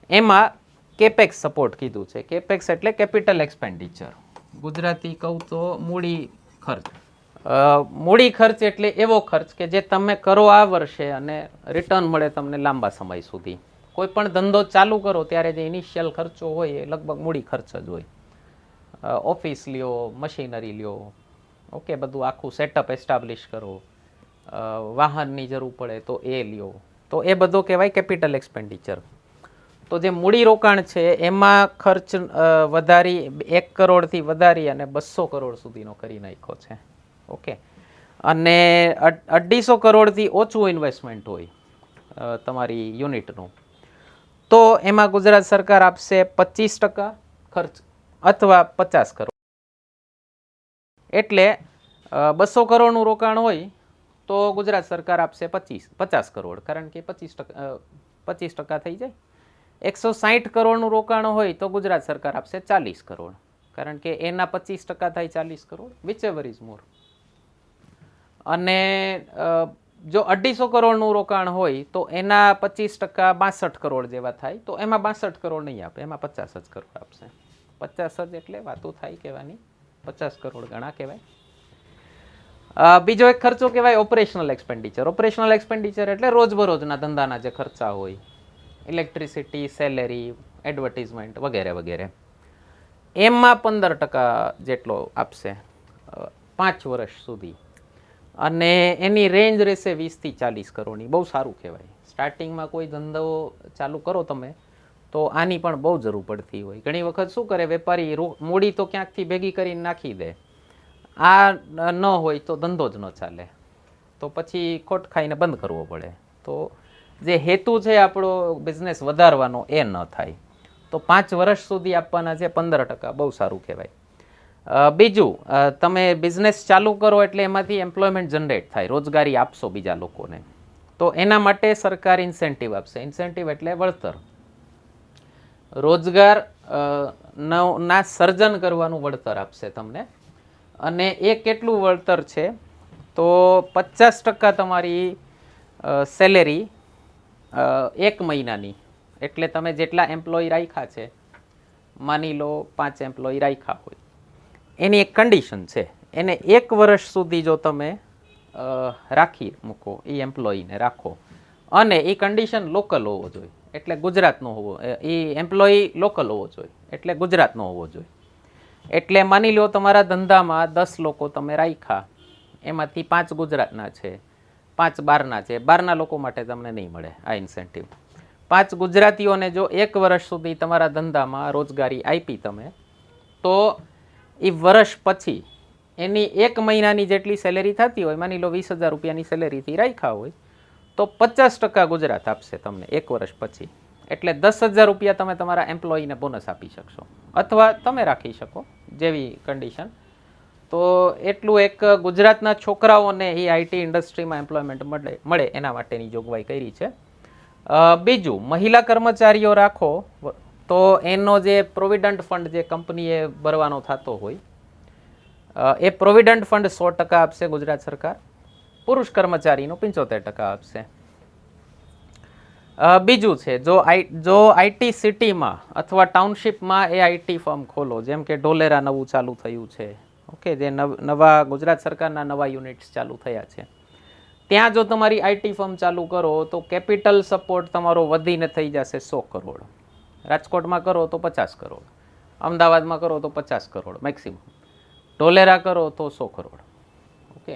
એમાં કેપેક્સ સપોર્ટ કીધું છે. કેપેક્સ એટલે કેપિટલ એક્સપેન્ડિચર, ગુજરાતી કહું તો મૂડી ખર્ચ. મૂડી ખર્ચ એટલે એવો ખર્ચ કે જે તમે કરો આ વર્ષે અને રિટર્ન મળે તમને લાંબા સમય સુધી. કોઈ પણ ધંધો ચાલુ કરો ત્યારે જે ઇનિશિયલ ખર્ચો હોય એ લગભગ મૂડી ખર્ચ જ હોય. ઓફિસ લ્યો, મશીનરી લ્યો, ઓકે, બધું આખું સેટઅપ એસ્ટાબ્લિશ કરો, વાહનની જરૂર પડે તો એ લ્યો, તો એ બધો કહેવાય કેપિટલ એક્સપેન્ડિચર. તો જે મૂડી રોકાણ છે એમાં ખર્ચ વધારી 1 કરોડથી વધારી અને 200 કરોડ સુધીનો કરી નાખ્યો છે. ઓકે, અને 250 કરોડથી ઓછું ઇન્વેસ્ટમેન્ટ હોય તમારી યુનિટનું, તો એમાં ગુજરાત સરકાર આપશે 25% ખર્ચ અથવા 50 કરોડ. એટલે 200 કરોડનું રોકાણ હોય તો ગુજરાત સરકાર આપશે 50 કરોડ, કારણ કે 25% થઈ જાય. 160 કરોડનું રોકાણ હોય તો ગુજરાત સરકાર આપશે 40 કરોડ, કારણ કે એના 25% થાય 40 crore, which ever is more. અને જો 250 કરોડનું રોકાણ હોય તો એના 25% 62 કરોડ જેવા થાય, તો એમાં 62 કરોડ નહીં આપે, એમાં 50 જ કરોડ આપશે. 50 જ એટલે વાતો થાય કહેવાની, 50 કરોડ ગણા કહેવાય. બીજો એક ખર્ચો કહેવાય ઓપરેશનલ એક્સપેન્ડિચર. ઓપરેશનલ એક્સપેન્ડિચર એટલે રોજબરોજના ધંધાના જે ખર્ચા હોય, ઇલેક્ટ્રિસિટી, સેલેરી, એડવર્ટિઝમેન્ટ વગેરે વગેરે. એમાં 15% જેટલો આપશે 5 વર્ષ સુધી, અને એની રેન્જ રહેશે 20થી 40 કરોડની. બહુ સારું કહેવાય. સ્ટાર્ટિંગમાં કોઈ ધંધો ચાલુ કરો તમે તો આની પણ બહુ જરૂર પડતી હોય. ઘણી વખત શું કરે વેપારી, મૂડી તો ક્યાંકથી ભેગી કરીને નાખી દે, આ ન હોય તો ધંધો જ ન ચાલે, તો પછી ખોટ ખાઈને બંધ કરવો પડે. તો જે હેતુ છે આપણો બિઝનેસ વધારવાનો એ ન થાય. તો 5 વર્ષ સુધી આપવાના છે 15%, બહુ સારું કહેવાય. બીજું તમે બિઝનેસ ચાલુ કરો એટલે એમાંથી એમ્પ્લોયમેન્ટ જનરેટ થાય, રોજગારી આપશો બીજા લોકોને, તો એના માટે સરકાર ઇન્સેન્ટિવ આપશે. ઇન્સેન્ટિવ એટલે વળતર, રોજગાર ના સર્જન કરવાનું વળતર આપશે તમને. અને એ કેટલું વળતર છે તો 50% તમારી સેલેરી 1 મહિનાની, એટલે તમે જેટલા એમ્પ્લોય રાખ્યા છે, માની લો 5 એમ્પ્લોય રાખ્યા હોય, એની એક કન્ડિશન છે, એને 1 વર્ષ સુધી જો તમે રાખી મૂકો, એ એમ્પ્લોયને રાખો, અને એ કન્ડિશન લોકલ હોવો જોઈએ, એટલે ગુજરાતનો હોવો, એ એમ્પ્લોય લોકલ હોવો જોઈએ, એટલે ગુજરાતનો હોવો જોઈએ. એટલે માની લો તમારા ધંધામાં 10 લોકો તમે રાખ્યા, એમાંથી 5 ગુજરાતના છે, 5 બહારના છે. બહારના લોકો માટે તમને નહીં મળે આ ઇન્સેન્ટિવ. 5 ગુજરાતીઓને જો 1 વર્ષ સુધી તમારા ધંધામાં રોજગારી આપી તમે, તો એ વર્ષ પછી એની 1 મહિનાની જેટલી સેલેરી થતી હોય, માની લો 20,000 રૂપિયાની સેલેરીથી રાખ્યા હોય, તો 50% ગુજરાત આપશે તમને 1 વર્ષ પછી. એટલે 10,000 રૂપિયા તમે તમારા એમ્પ્લોયીને બોનસ આપી શકશો, અથવા તમે રાખી શકો, જેવી કન્ડિશન. તો એટલું એક ગુજરાતના છોકરાઓને એ આઈટી ઇન્ડસ્ટ્રીમાં એમ્પ્લોયમેન્ટ મળે એના માટેની જોગવાઈ કરી છે. બીજું, મહિલા કર્મચારીઓ રાખો તો એનો જે પ્રોવિડન્ટ ફંડ જે કંપનીએ ભરવાનો થતો હોય, એ પ્રોવિડન્ટ ફંડ 100% આપશે ગુજરાત સરકાર, પુરુષ કર્મચારીનો 75% આપશે. બીજું છે, જો આઈટી સિટીમાં અથવા ટાઉનશીપમાં એ આઈટી ફર્મ ખોલો, જેમ કે ઢોલેરા નવું ચાલુ થયું છે, ઓકે, જે નવા ગુજરાત સરકારના નવા યુનિટ્સ ચાલુ થયા છે, ત્યાં જો તમારી આઈટી ફર્મ ચાલુ કરો તો કેપિટલ સપોર્ટ તમારો વધીને થઈ જશે 100 કરોડ. રાજકોટમાં કરો તો 50 કરોડ, અમદાવાદમાં કરો તો 50 કરોડ મેક્સિમમ, ઢોલેરા કરો તો 100 કરોડ. ઓકે,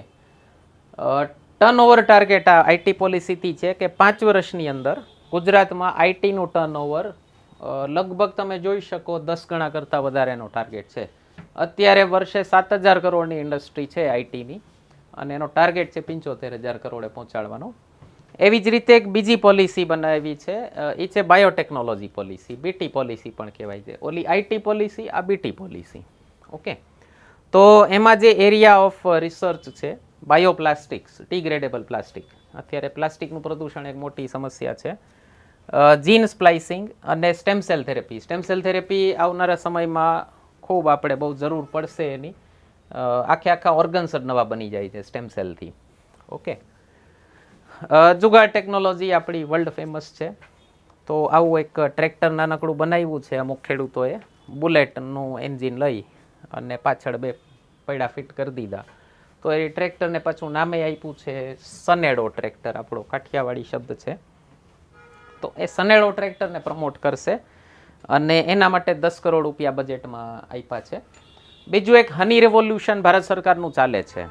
ટર્નઓવર ટાર્ગેટ આ આઈટી પોલિસીથી છે કે 5 વર્ષની અંદર ગુજરાતમાં આઈટીનું ટર્નઓવર લગભગ તમે જોઈ શકો 10 ગણા કરતાં વધારેનો ટાર્ગેટ છે. અત્યારે વર્ષે 7,000 કરોડની ઇન્ડસ્ટ્રી છે આઈટીની, અને એનો ટાર્ગેટ છે 75,000 કરોડે પહોંચાડવાનો. એવી જ રીતે એક બીજી પોલિસી બનાવી છે, એ છે બાયોટેકનોલોજી પોલિસી, બીટી પોલિસી પણ કહેવાય છે. ઓલી આઈટી પોલિસી, આ બીટી પોલિસી. ઓકે, તો એમાં જે એરિયા ઓફ રિસર્ચ છે, બાયોપ્લાસ્ટિક્સ, ડિગ્રેડેબલ પ્લાસ્ટિક, અત્યારે પ્લાસ્ટિકનું પ્રદૂષણ એક મોટી સમસ્યા છે. જીન સ્પ્લાઇસિંગ અને stem cell therapy. Stem cell therapy આવનારા સમયમાં ખૂબ આપણે બહુ જરૂર પડશે એની. આખા ઓર્ગન્સ જ નવા બની જાય છે સ્ટેમ સેલથી. ઓકે, જુગાડ ટેકનોલોજી આપણી વર્લ્ડ ફેમસ છે. તો આવું એક ટ્રેક્ટર નાનકડું બનાવ્યું છે અમુક ખેડૂતોએ, બુલેટનું એન્જિન લઈ અને પાછળ 2 પૈડા ફિટ કરી દીધા. તો એ ટ્રેક્ટરને પાછું નામે આપ્યું છે સનેડો ટ્રેક્ટર, આપણો કાઠિયાવાડી શબ્દ છે. તો એ સનેડો ટ્રેક્ટરને પ્રમોટ કરશે, અને એના માટે 10 કરોડ રૂપિયા બજેટમાં આપ્યા છે. બીજું એક હની રેવોલ્યુશન ભારત સરકારનું ચાલે છે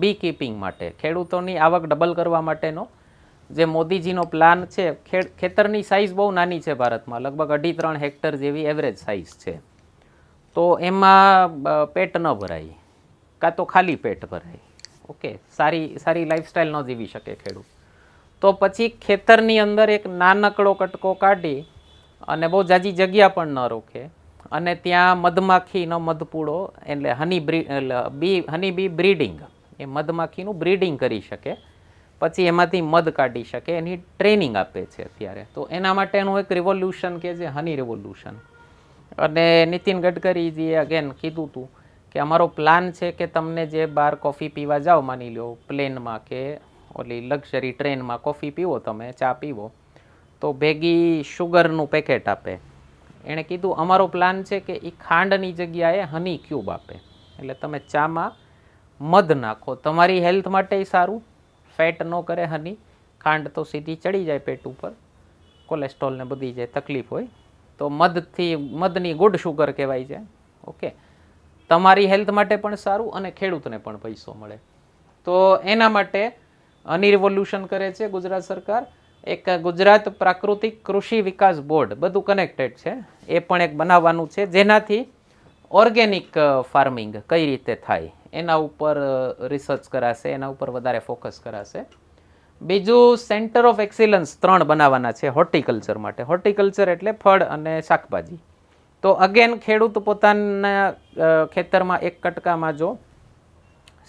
બી કીપિંગ માટે, ખેડૂતોની આવક ડબલ કરવા માટેનો જે મોદીજીનો પ્લાન છે. ખેતરની સાઇઝ બહુ નાની છે ભારતમાં, લગભગ 2.5-3 હેક્ટર જેવી એવરેજ સાઇઝ છે. તો એમાં પેટ ન ભરાય, કાં તો ખાલી પેટ ભરાય. ઓકે, સારી લાઈફસ્ટાઈલ ન જીવી શકે ખેડૂત. તો પછી ખેતરની અંદર એક નાનકડો કટકો કાઢી અને બહુ જાજી જગ્યા પણ ન રોકે, અને ત્યાં મધમાખીનો મધપૂડો, એટલે હની બી બ્રીડિંગ, એ મધમાખીનું બ્રીડિંગ કરી શકે, પછી એમાંથી મધ કાઢી શકે, એની ટ્રેનિંગ આપે છે અત્યારે. તો એના માટેનું એક રિવોલ્યુશન કે છે હની રિવોલ્યુશન. અને નીતિન ગડકરીજીએ અગેન કીધું હતું કે અમારો પ્લાન છે કે તમને જે બહાર કોફી પીવા જાઓ, માની લો પ્લેનમાં કે ઓલી લક્ઝરી ટ્રેનમાં કોફી પીવો, તમે ચા પીવો, તો ભેગી શુગરનું પેકેટ આપે. એણે કીધું અમારો પ્લાન છે કે એ ખાંડની જગ્યાએ હની ક્યુબ આપે, એટલે તમે ચામાં મધ નાખો, તમારી હેલ્થ માટે સારું, ફેટ ન કરે હની. ખાંડ તો સીધી ચડી જાય પેટ ઉપર, કોલેસ્ટ્રોલને બધી જે તકલીફ હોય, તો મધની ગુડ શુગર કહેવાય છે. ઓકે, તમારી હેલ્થ માટે પણ સારું અને ખેડૂતને પણ પૈસો મળે. તો એના માટે હની રિવોલ્યુશન કરે છે ગુજરાત સરકાર. એક ગુજરાત પ્રાકૃતિક કૃષિ વિકાસ બોર્ડ, બધું કનેક્ટેડ છે, એ પણ એક બનાવવાનું છે, જેનાથી ઓર્ગેનિક ફાર્મિંગ કઈ રીતે થાય એના ઉપર રિસર્ચ કરાશે, એના ઉપર વધારે ફોકસ કરાશે. બીજું, સેન્ટર ઓફ એક્સિલન્સ 3 બનાવવાના છે હોર્ટિકલ્ચર માટે. હોર્ટિકલ્ચર એટલે ફળ અને શાકભાજી. તો અગેન ખેડૂત પોતાના ખેતરમાં એક કટકામાં જો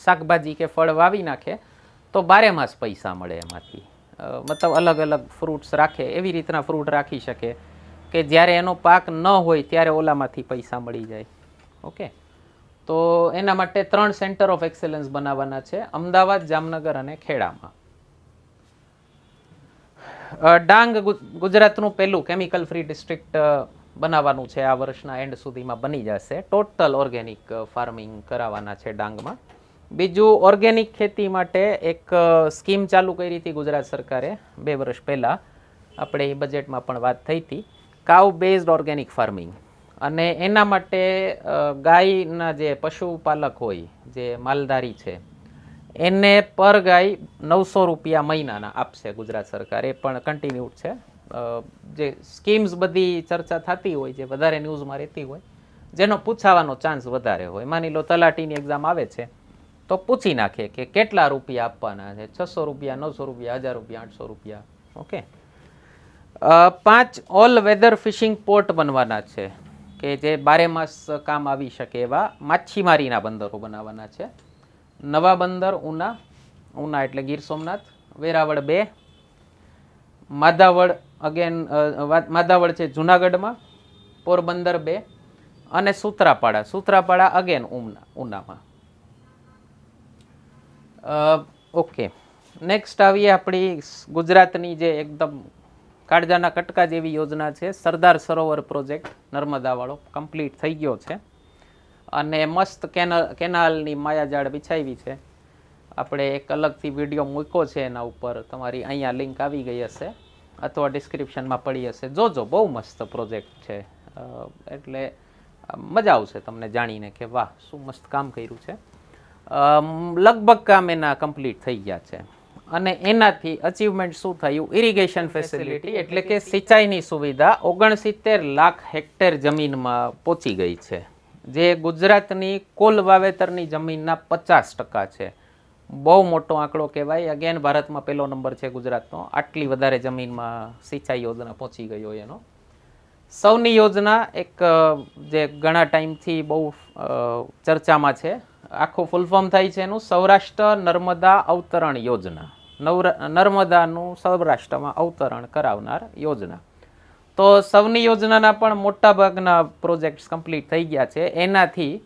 શાકભાજી કે ફળ વાવી નાખે તો 12 માસ પૈસા મળે એમાંથી. મતલબ અલગ અલગ ફ્રૂટ્સ રાખે એવી રીતના ફ્રૂટ રાખી શકે કે જ્યારે એનો પાક ન હોય ત્યારે ઓલામાંથી પૈસા મળી જાય. ઓકે, તો એના માટે 3 સેન્ટર ઓફ એક્સેલન્સ બનાવવાના છે, અમદાવાદ, જામનગર અને ખેડામાં. ડાંગ ગુજરાતનું પહેલું કેમિકલ ફ્રી ડિસ્ટ્રિક્ટ બનાવવાનું છે, આ વર્ષના એન્ડ સુધીમાં બની જશે. ટોટલ ઓર્ગેનિક ફાર્મિંગ કરાવવાના છે ડાંગમાં. બીજું, ઓર્ગેનિક ખેતી માટે એક સ્કીમ ચાલુ કરી હતી ગુજરાત સરકારે 2 વર્ષ પહેલાં, આપણે એ બજેટમાં પણ વાત થઈ હતી, કાઉ બેઝડ ઓર્ગેનિક ફાર્મિંગ. અને એના માટે ગાયના જે પશુપાલક હોય, જે માલધારી છે, એને પર ગાય 900 રૂપિયા મહિનાના આપશે ગુજરાત સરકાર. એ પણ કન્ટિન્યુડ છે. જે સ્કીમ્સ બધી ચર્ચા થતી હોય, જે વધારે ન્યૂઝમાં રહેતી હોય, જેનો પૂછાવાનો ચાન્સ વધારે હોય. માની લો તલાટીની એક્ઝામ આવે છે તો પૂછી નાખે કે કેટલા રૂપિયા આપવાના છે, 600 રૂપિયા, 900 રૂપિયા, 1000 રૂપિયા, 800 રૂપિયા. Okay, 5 all weather fishing port બનવાના છે કે જે 12 માસ કામ આવી શકે એવા માછીમારીના બંદરો બનાવવાના છે. નવા બંદર ઉના એટલે ગીર સોમનાથ, વેરાવળ 2, માધાવળ માધાવળ છે જુનાગઢમાં, પોરબંદર 2 અને સૂત્રાપાડા અગેન ઉનામાં. ઓકે, નેક્સ્ટ આવીએ આપણી ગુજરાતની જે એકદમ કાળજાના કટકા જેવી યોજના છે, સરદાર સરોવર પ્રોજેક્ટ નર્મદાવાળો કમ્પ્લીટ થઈ ગયો છે અને મસ્ત કેનાલની માયાજાળ બિછાવી છે. આપણે એક અલગથી વિડીયો મૂક્યો છે એના ઉપર, તમારી અહીંયા લિંક આવી ગઈ હશે અથવા ડિસ્ક્રિપ્શનમાં પડી હશે. જોજો, બહુ મસ્ત પ્રોજેક્ટ છે. એટલે મજા આવશે તમને જાણીને કે વાહ, શું મસ્ત કામ કર્યું છે. લગભગ કામ એના કમ્પ્લીટ થઈ ગયા છે. અને એનાથી અચીવમેન્ટ શું થયું? ઇરિગેશન ફેસિલિટી એટલે કે સિંચાઈની સુવિધા 69 લાખ હેક્ટર જમીનમાં પહોંચી ગઈ છે, જે ગુજરાતની કુલ વાવેતરની જમીનના 50% છે. બહુ મોટો આંકડો કહેવાય. અગેન ભારતમાં પહેલો નંબર છે ગુજરાતનો, આટલી વધારે જમીનમાં સિંચાઈ યોજના પહોંચી ગઈ હોય એનો. સૌની યોજના એક જે ઘણા ટાઈમથી બહુ ચર્ચામાં છે, આખું ફૂલ ફોર્મ થાય છે એનું સૌરાષ્ટ્ર નર્મદા અવતરણ યોજના. નર્મદાનું સૌરાષ્ટ્રમાં અવતરણ કરાવનાર યોજના. તો સૌની યોજનાના પણ મોટા ભાગના પ્રોજેક્ટ્સ કમ્પ્લીટ થઈ ગયા છે એનાથી.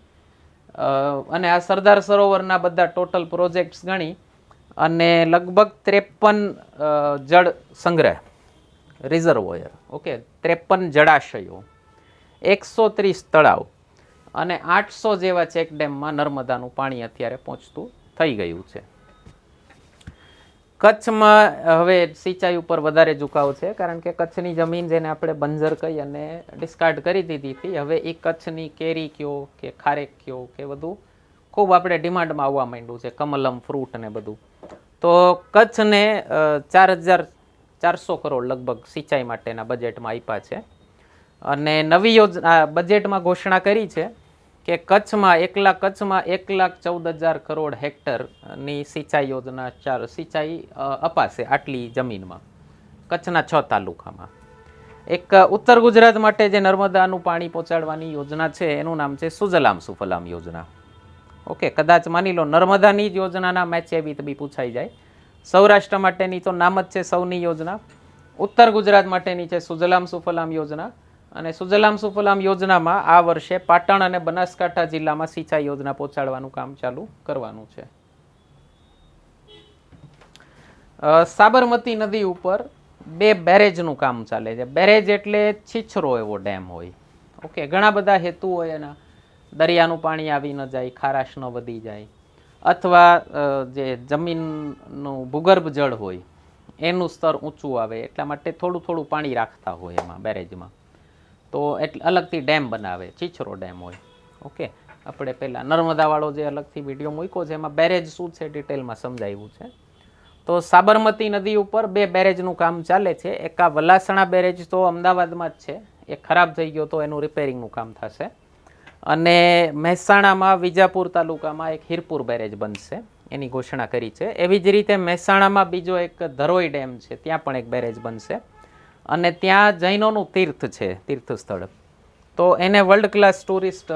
અને આ સરદાર સરોવરના બધા ટોટલ પ્રોજેક્ટ્સ ગણી અને લગભગ 53 જળ સંગ્રહ રિઝર્વોયર, ઓકે, 53 જળાશયો, 130 તળાવ અને 800 જેવા ચેક ડેમમાં નર્મદાનું પાણી અત્યારે પહોંચતું થઈ ગયું છે. કચ્છમાં હવે સિંચાઈ ઉપર વધારે ઝુકાવ છે, કારણ કે કચ્છની જમીન જેને આપણે બંજર કહી અને ડિસ્કાર્ડ કરી દીધી હતી, હવે એ કચ્છની કેરી કયો કે ખારેક કયો કે બધું ખૂબ આપણે ડિમાન્ડમાં આવવા માંડ્યું છે, કમલમ ફ્રૂટ ને બધું. તો કચ્છને 4400 કરોડ લગભગ સિંચાઈ માટેના બજેટમાં આપ્યા છે. અને નવી યોજના બજેટમાં ઘોષણા કરી છે કે કચ્છમાં 1,14,000 કરોડ હેક્ટરની સિંચાઈ યોજના સિંચાઈ અપાશે આટલી જમીનમાં, કચ્છના 6 તાલુકામાં. એક ઉત્તર ગુજરાત માટે જે નર્મદાનું પાણી પહોંચાડવાની યોજના છે એનું નામ છે સુજલામ સુફલામ યોજના. ઓકે, કદાચ માની લો નર્મદાની જ યોજનાના મેચ એવી બી પૂછાઈ જાય. સૌરાષ્ટ્ર માટેની તો નામ જ છે સૌની યોજના, ઉત્તર ગુજરાત માટેની છે સુજલામ સુફલામ યોજના. અને સુજલામ સુફલામ યોજનામાં આ વર્ષે પાટણ અને બનાસકાંઠા જિલ્લામાં સિંચાઈ યોજના પહોંચાડવાનું કામ ચાલુ કરવાનું છે. સાબરમતી નદી ઉપર 2 બેરેજનું કામ ચાલે છે. બેરેજ એટલે છીછરો એવો ડેમ હોય. ઓકે, ઘણા બધા હેતુ હોય એના. દરિયાનું પાણી આવી ન જાય, ખારાશ ન વધી જાય, અથવા જે જમીનનું ભૂગર્ભ જળ હોય એનું સ્તર ઊંચું આવે, એટલા માટે થોડું પાણી રાખતા હોય એમાં બેરેજમાં. તો એટલે અલગથી ડેમ બનાવે, છીછરો ડેમ હોય. ઓકે, આપણે પહેલાં નર્મદાવાળો જે અલગથી વિડીયો મૂક્યો છે એમાં બેરેજ શું છે ડિટેલમાં સમજાવ્યું છે. તો સાબરમતી નદી ઉપર 2 બેરેજનું કામ ચાલે છે. એક આ વલાસણા બેરેજ તો અમદાવાદમાં જ છે, એ ખરાબ થઈ ગયો તો એનું રિપેરિંગનું કામ થશે. અને મહેસાણામાં વિજાપુર તાલુકામાં એક હિરપુર બેરેજ બનશે, એની ઘોષણા કરી છે. એવી જ રીતે મહેસાણામાં બીજો એક ધરોઈ ડેમ છે, ત્યાં પણ એક બેરેજ બનશે. અને ત્યાં જૈનોનું તીર્થ છે, તીર્થ સ્થળ તો એને વર્લ્ડ ક્લાસ ટુરિસ્ટ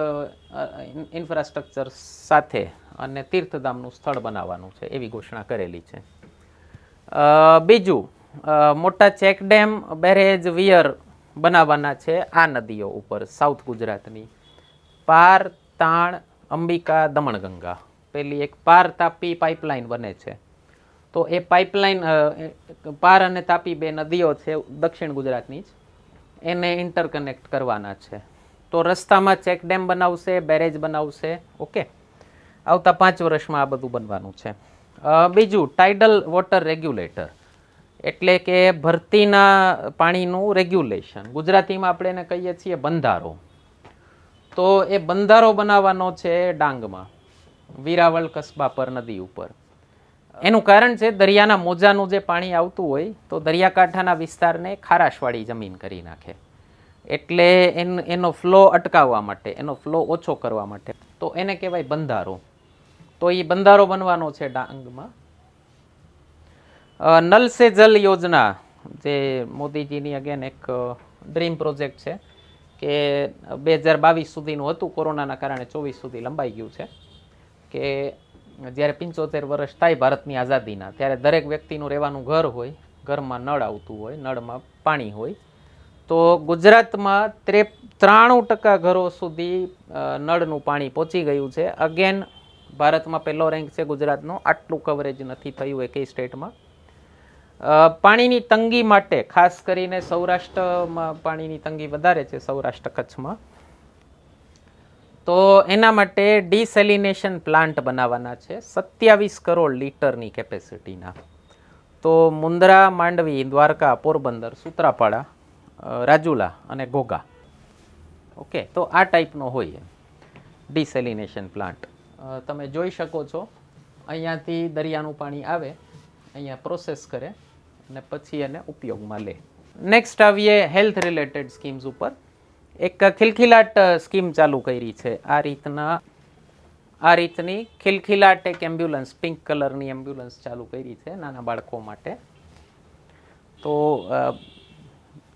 ઇન્ફ્રાસ્ટ્રક્ચર સાથે અને તીર્થધામનું સ્થળ બનાવવાનું છે એવી ઘોષણા કરેલી છે. બીજું, મોટા ચેકડેમ, બેરેજ, વિયર બનાવવાના છે આ નદીઓ ઉપર સાઉથ ગુજરાતની: પાર, તાણ, અંબિકા, દમણગંગા. પેલી એક પાર તાપી પાઇપલાઇન બને છે, તો એ પાઇપલાઇન પાર અને તાપી બે નદીઓ છે દક્ષિણ ગુજરાતની જ, એને ઇન્ટરકનેક્ટ કરવાના છે. તો રસ્તામાં ચેકડેમ બનાવશે, બેરેજ બનાવશે. ઓકે, આવતા 5 વર્ષમાં આ બધું બનવાનું છે. બીજું, ટાઇડલ વોટર રેગ્યુલેટર, એટલે કે ભરતીના પાણીનું રેગ્યુલેશન. ગુજરાતીમાં આપણે એને કહીએ છીએ બંધારો. તો એ બંધારો બનાવવાનો છે ડાંગમાં, વીરાવળ કસ્બા પર નદી ઉપર. એનું કારણ છે દરિયાના મોજાનું જે પાણી આવતું હોય તો દરિયાકાંઠાના વિસ્તારને ખારાશવાળી જમીન કરી નાખે, એટલે એનો ફ્લો અટકાવવા માટે, એનો ફ્લો ઓછો કરવા માટે, તો એને કહેવાય બંધારો. તો એ બંધારો બનવાનો છે ડાંગમાં. નલ સે જલ યોજના, જે મોદીજીની અગેન એક ડ્રીમ પ્રોજેક્ટ છે, કે 2022 સુધીનું હતું, કોરોનાના કારણે 24 સુધી લંબાઈ ગયું છે, કે જ્યારે 75 વર્ષ થાય ભારતની આઝાદીના, ત્યારે દરેક વ્યક્તિનું રહેવાનું ઘર હોય, ઘરમાં નળ આવતું હોય, નળમાં પાણી હોય. તો ગુજરાતમાં 93% ઘરો સુધી નળનું પાણી પહોંચી ગયું છે. અગેન ભારતમાં પહેલો રેન્ક છે ગુજરાતનો, આટલું કવરેજ નથી થયું એકેય સ્ટેટમાં. પાણીની તંગી માટે ખાસ કરીને સૌરાષ્ટ્રમાં પાણીની તંગી વધારે છે, સૌરાષ્ટ્ર કચ્છમાં. તો એના માટે ડિસેલિનેશન પ્લાન્ટ બનાવવાના છે 27 કરોડ લીટરની કેપેસિટીના. તો મુન્દ્રા, માંડવી, દ્વારકા, પોરબંદર, સૂત્રાપાડા, રાજુલા અને ઘોઘા. ઓકે, તો આ ટાઈપનો હોય ડિસેલિનેશન પ્લાન્ટ. તમે જોઈ શકો છો, અહીંયાથી દરિયાનું પાણી આવે, અહીંયા પ્રોસેસ કરે અને પછી એને ઉપયોગમાં લે. નેક્સ્ટ આવીએ હેલ્થ રિલેટેડ સ્કીમ્સ ઉપર. એક ખિલખિલાટ સ્કીમ ચાલુ કરી છે. આ રીતની ખિલખિલાટ એક એમ્બ્યુલન્સ, પિંક કલરની એમ્બ્યુલન્સ ચાલુ કરી છે નાના બાળકો માટે. તો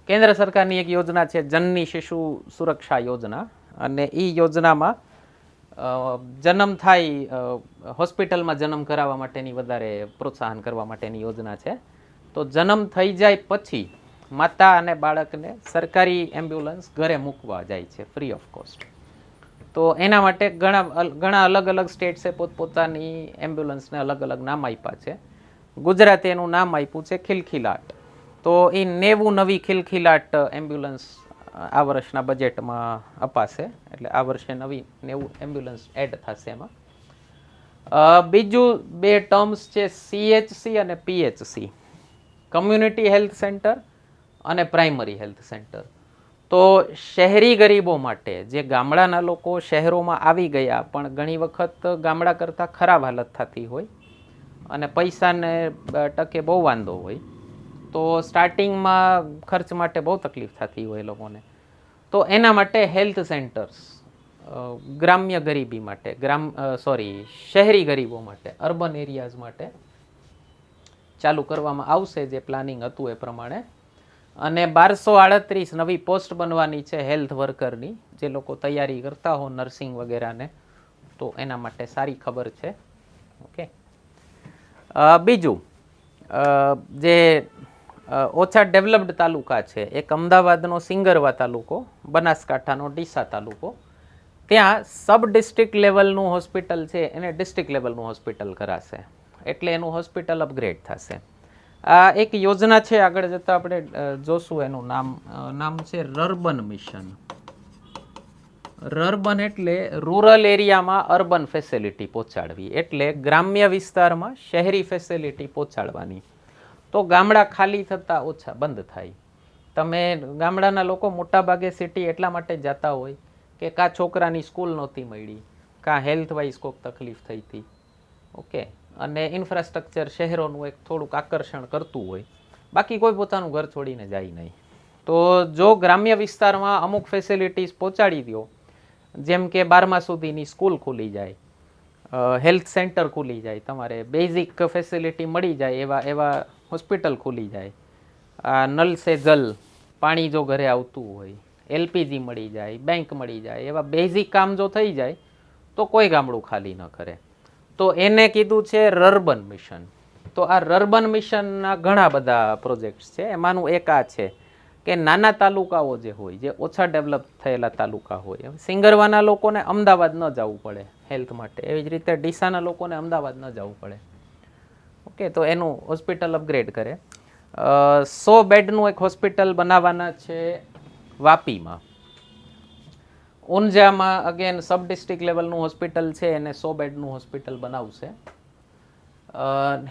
કેન્દ્ર સરકારની એક યોજના છે જનની શિશુ સુરક્ષા યોજના, અને એ યોજનામાં જન્મ થાય, હોસ્પિટલમાં જન્મ કરાવવા માટેની વધારે પ્રોત્સાહન કરવા માટેની યોજના છે. તો જન્મ થઈ જાય પછી માતા અને બાળકને સરકારી એમ્બ્યુલન્સ ઘરે મૂકવા જાય છે ફ્રી ઓફ કોસ્ટ. તો એના માટે ઘણા અલગ અલગ સ્ટેટ્સે પોતપોતાની એમ્બ્યુલન્સને અલગ અલગ નામ આપ્યા છે. ગુજરાતે એનું નામ આપ્યું છે ખિલખિલાટ. તો એ 90 નવી ખિલખિલાટ એમ્બ્યુલન્સ આ વર્ષના બજેટમાં અપાશે, એટલે આ વર્ષે નવી 90 એમ્બ્યુલન્સ એડ થશે એમાં. બીજું 2 ટર્મ્સ છે CHC અને PHC, કમ્યુનિટી હેલ્થ સેન્ટર અને પ્રાઇમરી હેલ્થ સેન્ટર. તો શહેરી ગરીબો માટે, જે ગામડાના લોકો શહેરોમાં આવી ગયા પણ ઘણી વખત ગામડા કરતાં ખરાબ હાલત થતી હોય અને પૈસાને ટકે બહુ વાંધો હોય, તો સ્ટાર્ટિંગમાં ખર્ચ માટે બહુ તકલીફ થતી હોય લોકોને, તો એના માટે હેલ્થ સેન્ટર્સ ગ્રામ્ય ગરીબી માટે, શહેરી ગરીબો માટે, અર્બન એરિયાઝ માટે ચાલુ કરવામાં આવશે, જે પ્લાનિંગ હતું એ પ્રમાણે. અને 1238 નવી પોસ્ટ બનવાની છે હેલ્થ વર્કરની, જે લોકો તૈયારી કરતા હો નર્સિંગ વગેરેને, તો એના માટે સારી ખબર છે. ઓકે, બીજું જે ઓછા ડેવલપ્ડ તાલુકા છે, એક અમદાવાદનો સિંગરવા તાલુકો, બનાસકાંઠાનો ડીસા તાલુકો, ત્યાં સબ ડિસ્ટ્રિક્ટ લેવલનું હોસ્પિટલ છે એને ડિસ્ટ્રિક્ટ લેવલનું હોસ્પિટલ કરાશે, એટલે એનું હોસ્પિટલ અપગ્રેડ થશે. આ એક યોજના છે, આગળ જતાં આપણે જોશું. એનું નામ છે રર્બન મિશન. રર્બન એટલે રૂરલ એરિયામાં અર્બન ફેસિલિટી પહોંચાડવી, એટલે ગ્રામ્ય વિસ્તારમાં શહેરી ફેસિલિટી પહોંચાડવાની. તો ગામડા ખાલી થતાં ઓછા બંધ થાય. તમે ગામડાના લોકો મોટાભાગે સિટી એટલા માટે જતા હોય કે કાં છોકરાની સ્કૂલ નહોતી મળી, કાં હેલ્થ વાઇઝ કોઈક તકલીફ થઈ હતી. ઓકે, અને ઇન્ફ્રાસ્ટ્રક્ચર શહેરોનું એક થોડુંક આકર્ષણ કરતું હોય, બાકી કોઈ પોતાનું ઘર છોડીને જાય નહીં. તો જો ગ્રામ્ય વિસ્તારમાં અમુક ફેસિલિટીઝ પહોંચાડી દો, જેમ કે 12મા સુધીની સ્કૂલ ખુલી જાય, હેલ્થ સેન્ટર ખુલી જાય, તમારે બેઝિક ફેસિલિટી મળી જાય એવા હોસ્પિટલ ખુલી જાય, નલ સે જલ પાણી જો ઘરે આવતું હોય, એલપીજી મળી જાય, બેંક મળી જાય, એવા બેઝિક કામ જો થઈ જાય તો કોઈ ગામડું ખાલી ન કરે. તો એને કીધું છે રર્બન મિશન. તો આ રર્બન મિશનના ઘણા બધા પ્રોજેક્ટ્સ છે. એમાંનું એક આ છે કે નાના તાલુકાઓ જે હોય, જે ઓછા ડેવલપ થયેલા તાલુકા હોય, સિંગરવાના લોકોને અમદાવાદ ન જવું પડે હેલ્થ માટે, એવી જ રીતે ડીસાના લોકોને અમદાવાદ ન જવું પડે. ઓકે, તો એનું હોસ્પિટલ અપગ્રેડ કરે. 100 બેડનું એક હોસ્પિટલ બનાવવાના છે વાપીમાં. ઊંઝામાં અગેન સબ ડિસ્ટ્રિક્ટ લેવલનું હોસ્પિટલ છે, એને 100 બેડનું હોસ્પિટલ બનાવશે.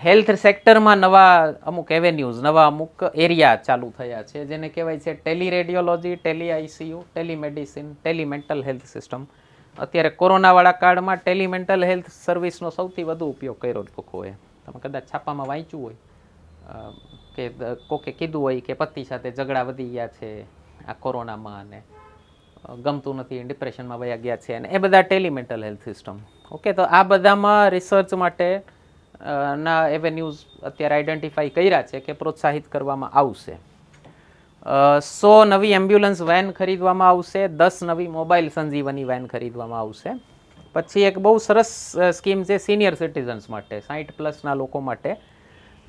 હેલ્થ સેક્ટરમાં નવા અમુક એવેન્યુઝ, નવા અમુક એરિયા ચાલુ થયા છે, જેને કહેવાય છે Tally radiology, Tally ICU, telemedicine, Tally mental health system. અત્યારે કોરોનાવાળા કાળમાં ટેલી મેન્ટલ હેલ્થ સર્વિસનો સૌથી વધુ ઉપયોગ કર્યો લોકોએ. તમે કદાચ છાપામાં વાંચ્યું હોય કે કોકે કીધું હોય કે પતિ સાથે ઝઘડા વધી ગયા છે આ કોરોનામાં, અને ગમતું નથી, ડિપ્રેશનમાં વયા ગયા છે, અને એ બધા Tally mental health system. Okay, તો આ બધામાં રિસર્ચ માટે ના એવેન્યુઝ અત્યારે આઈડેન્ટિફાઈ કર્યા છે કે પ્રોત્સાહિત કરવામાં આવશે. 100 નવી એમ્બ્યુલન્સ વેન ખરીદવામાં આવશે, 10 નવી મોબાઈલ સંજીવની વેન ખરીદવામાં આવશે. પછી એક બહુ સરસ સ્કીમ છે સિનિયર સિટીઝન્સ માટે, 60+ લોકો માટે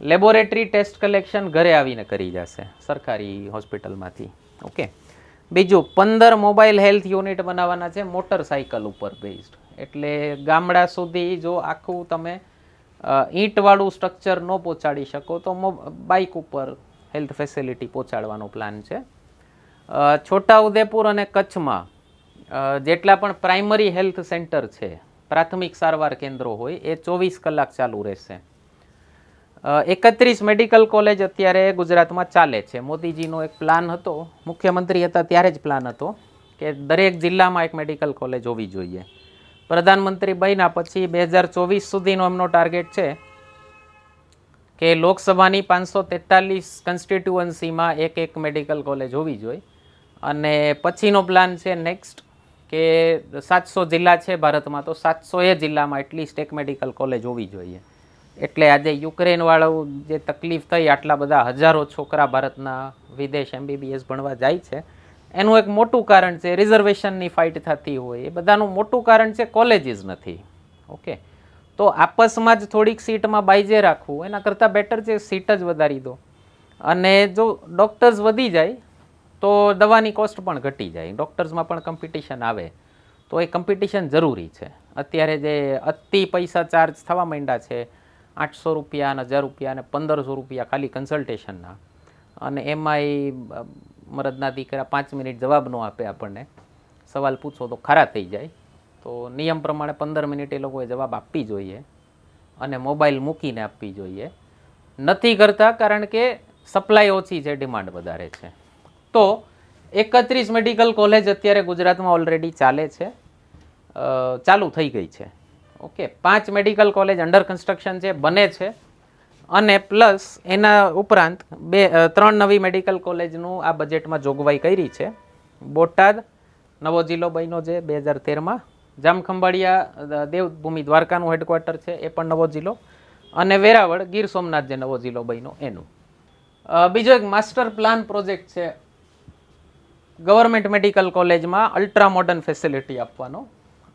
લેબોરેટરી ટેસ્ટ કલેક્શન ઘરે આવીને કરી જશે સરકારી હોસ્પિટલમાંથી. ઓકે, બીજું 15 મોબાઈલ હેલ્થ યુનિટ બનાવવાના છે મોટરસાઇકલ ઉપર બેઝડ. એટલે ગામડા સુધી જો આખું તમે ઈંટવાળું સ્ટ્રક્ચર ન પહોંચાડી શકો તો બાઇક ઉપર હેલ્થ ફેસિલિટી પહોંચાડવાનો પ્લાન છે. છોટાઉદેપુર અને કચ્છમાં જેટલા પણ પ્રાઇમરી હેલ્થ સેન્ટર છે, પ્રાથમિક સારવાર કેન્દ્રો હોય, એ 24 કલાક ચાલુ રહેશે. 31 મેડિકલ કોલેજ અત્યારે ગુજરાતમાં ચાલે છે. મોદીજીનો એક પ્લાન હતો, મુખ્યમંત્રી હતા ત્યારે જ પ્લાન હતો કે દરેક જિલ્લામાં એક મેડિકલ કોલેજ હોવી જોઈએ. પ્રધાનમંત્રી બન્યા પછી 2024 સુધીનો એમનો ટાર્ગેટ છે કે લોકસભાની 543 કન્સ્ટિટ્યુઅન્સીમાં એક મેડિકલ કોલેજ હોવી જોઈએ. અને પછીનો પ્લાન છે નેક્સ્ટ કે 700 જિલ્લા છે ભારતમાં, તો 700 જિલ્લામાં એટલીસ્ટ એક મેડિકલ કોલેજ હોવી જોઈએ. એટલે આજે યુક્રેનવાળું જે તકલીફ થઈ, આટલા બધા હજારો છોકરા ભારતના વિદેશ MBBS ભણવા જાય છે, એનું એક મોટું કારણ છે રિઝર્વેશનની ફાઇટ થતી હોય, એ બધાનું મોટું કારણ છે કોલેજીસ નથી. ઓકે, તો આપસમાં જ થોડીક સીટમાં બાઈજે રાખવું એના કરતાં બેટર છે સીટ જ વધારી દો. અને જો ડૉક્ટર્સ વધી જાય તો દવાની કોસ્ટ પણ ઘટી જાય, ડૉક્ટર્સમાં પણ કોમ્પિટિશન આવે, તો એ કોમ્પિટિશન જરૂરી છે. અત્યારે જે અતિ પૈસા ચાર્જ થવા માંડ્યા છે, 800 રૂપિયા અને 1000 રૂપિયા અને 1500 રૂપિયા ખાલી કન્સલ્ટેશનના, અને એમાંય મરદના દીકરા 5 મિનિટ જવાબ ન આપે, આપણને સવાલ પૂછો તો ખરા થઈ જાય. તો નિયમ પ્રમાણે 15 મિનિટ એ લોકોએ જવાબ આપવી જોઈએ અને મોબાઈલ મૂકીને આપવી જોઈએ. નથી કરતા કારણ કે સપ્લાય ઓછી છે, ડિમાન્ડ વધારે છે. તો 31 મેડિકલ કોલેજ અત્યારે ગુજરાતમાં ઓલરેડી ચાલે છે, ચાલુ થઈ ગઈ છે. Okay, 5 medical college under construction છે, બને છે, અને પ્લસ એના ઉપરાંત 3 નવી મેડિકલ કોલેજનું આ બજેટમાં જોગવાઈ કરી છે. બોટાદ નવો જિલ્લો બન્યો છે 2013માં, જામખંભાળિયા દેવભૂમિ દ્વારકાનું હેડક્વાર્ટર છે, એ પણ નવો જિલ્લો, અને વેરાવળ ગીર સોમનાથ જે નવો જિલ્લો બન્યો એનું. બીજો એક માસ્ટર પ્લાન પ્રોજેક્ટ છે ગવર્મેન્ટ મેડિકલ કોલેજમાં અલ્ટ્રા મોડર્ન ફેસિલિટી આપવાનો,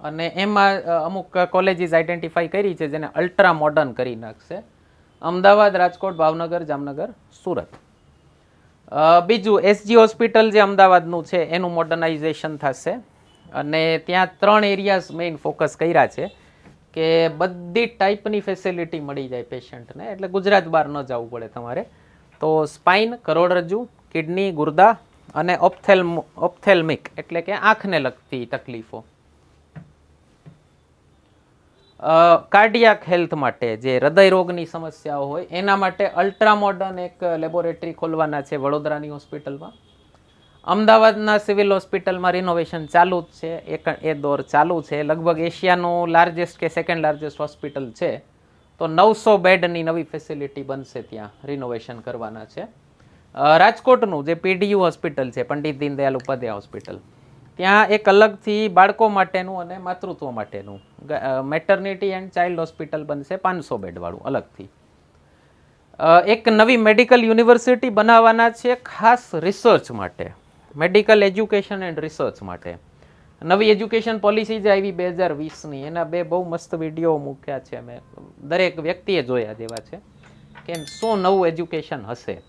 અને એમાં અમુક કોલેજીસ આઈડેન્ટિફાઈ કરી છે જેને અલ્ટ્રા મોડર્ન કરી નાખશે. અમદાવાદ, રાજકોટ, ભાવનગર, જામનગર, સુરત. બીજું SG હોસ્પિટલ જે અમદાવાદનું છે એનું મોડર્નાઇઝેશન થશે, અને ત્યાં 3 એરિયાઝ મેઇન ફોકસ કર્યા છે કે બધી ટાઈપની ફેસિલિટી મળી જાય પેશન્ટને, એટલે ગુજરાત બહાર ન જવું પડે તમારે. તો સ્પાઇન, કરોડરજ્જુ, કિડની, ગુર્દા, અને ઓપ્થેલ્મિક એટલે કે આંખને લગતી તકલીફો. કાર્ડિયાક હેલ્થ માટે જે હૃદય રોગની સમસ્યાઓ હોય એના માટે અલ્ટ્રા મોડર્ન એક લેબોરેટરી ખોલવાના છે વડોદરાની હોસ્પિટલમાં. અમદાવાદના સિવિલ હોસ્પિટલમાં રિનોવેશન ચાલુ જ છે, એ દોર ચાલુ છે. લગભગ એશિયાનું લાર્જેસ્ટ કે સેકન્ડ લાર્જેસ્ટ હોસ્પિટલ છે, તો 900 બેડની નવી ફેસિલિટી બનશે, ત્યાં રિનોવેશન કરવાના છે. રાજકોટનું જે PDU હોસ્પિટલ છે, પંડિત દીનદયાલ ઉપાધ્યાય હોસ્પિટલ, ત્યાં એક અલગથી બાળકો માટેનું અને માતૃત્વ માટેનું મેટર્નિટી એન્ડ ચાઇલ્ડ હોસ્પિટલ બનશે 500 બેડવાળું અલગથી. એક નવી મેડિકલ યુનિવર્સિટી બનાવવાના છે ખાસ રિસર્ચ માટે. મેડિકલ એજ્યુકેશન એન્ડ રિસર્ચ માટે નવી એજ્યુકેશન પોલિસી જે આવી 2020ની, એના 2 બહુ મસ્ત વિડીયો મૂક્યા છે મેં, દરેક વ્યક્તિએ જોયા જેવા છે કે શું નવું એજ્યુકેશન હશે.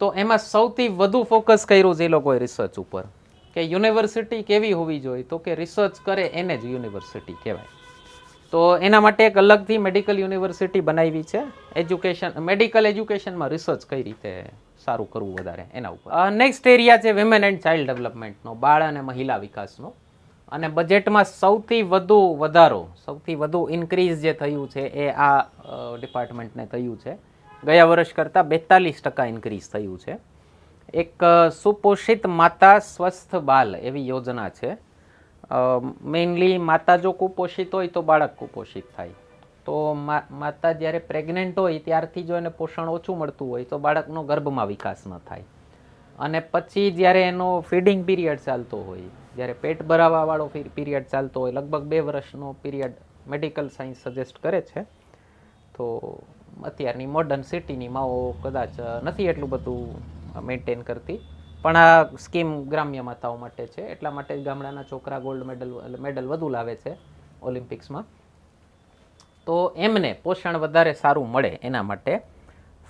તો એમાં સૌથી વધુ ફોકસ કર્યું છે એ લોકોએ રિસર્ચ ઉપર, કે યુનિવર્સિટી કેવી હોવી જોઈએ, તો કે રિસર્ચ કરે એને જ યુનિવર્સિટી કહેવાય. તો એના માટે એક અલગથી મેડિકલ યુનિવર્સિટી બનાવી છે. એજ્યુકેશન, મેડિકલ એજ્યુકેશનમાં રિસર્ચ કઈ રીતે સારું કરવું વધારે એના ઉપર. નેક્સ્ટ એરિયા છે વિમેન એન્ડ ચાઇલ્ડ ડેવલપમેન્ટનો, બાળ અને મહિલા વિકાસનો. અને બજેટમાં સૌથી વધુ ઇન્ક્રીઝ જે થયું છે એ આ ડિપાર્ટમેન્ટને થયું છે. ગયા વર્ષ કરતાં 42% ઇન્ક્રીઝ થયું છે. એક સુપોષિત માતા સ્વસ્થ બાલ એવી યોજના છે. મેઇનલી માતા જો કુપોષિત હોય તો બાળક કુપોષિત થાય. તો માતા જ્યારે પ્રેગ્નન્ટ હોય ત્યારથી જો એને પોષણ ઓછું મળતું હોય તો બાળકનો ગર્ભમાં વિકાસ ન થાય. અને પછી જ્યારે એનો ફીડિંગ પીરિયડ ચાલતો હોય, જ્યારે પેટ ભરાવાવાળો પીરિયડ ચાલતો હોય, લગભગ 2 વર્ષનો પીરિયડ મેડિકલ સાયન્સ સજેસ્ટ કરે છે. તો અત્યારની મોડર્ન સિટીની માઓ કદાચ નથી એટલું બધું મેન્ટેન કરતી, પણ આ સ્કીમ ગ્રામ્ય માતાઓ માટે છે. એટલા માટે જ ગામડાના છોકરા ગોલ્ડ મેડલ વધુ લાવે છે ઓલિમ્પિક્સમાં. તો એમને પોષણ વધારે સારું મળે એના માટે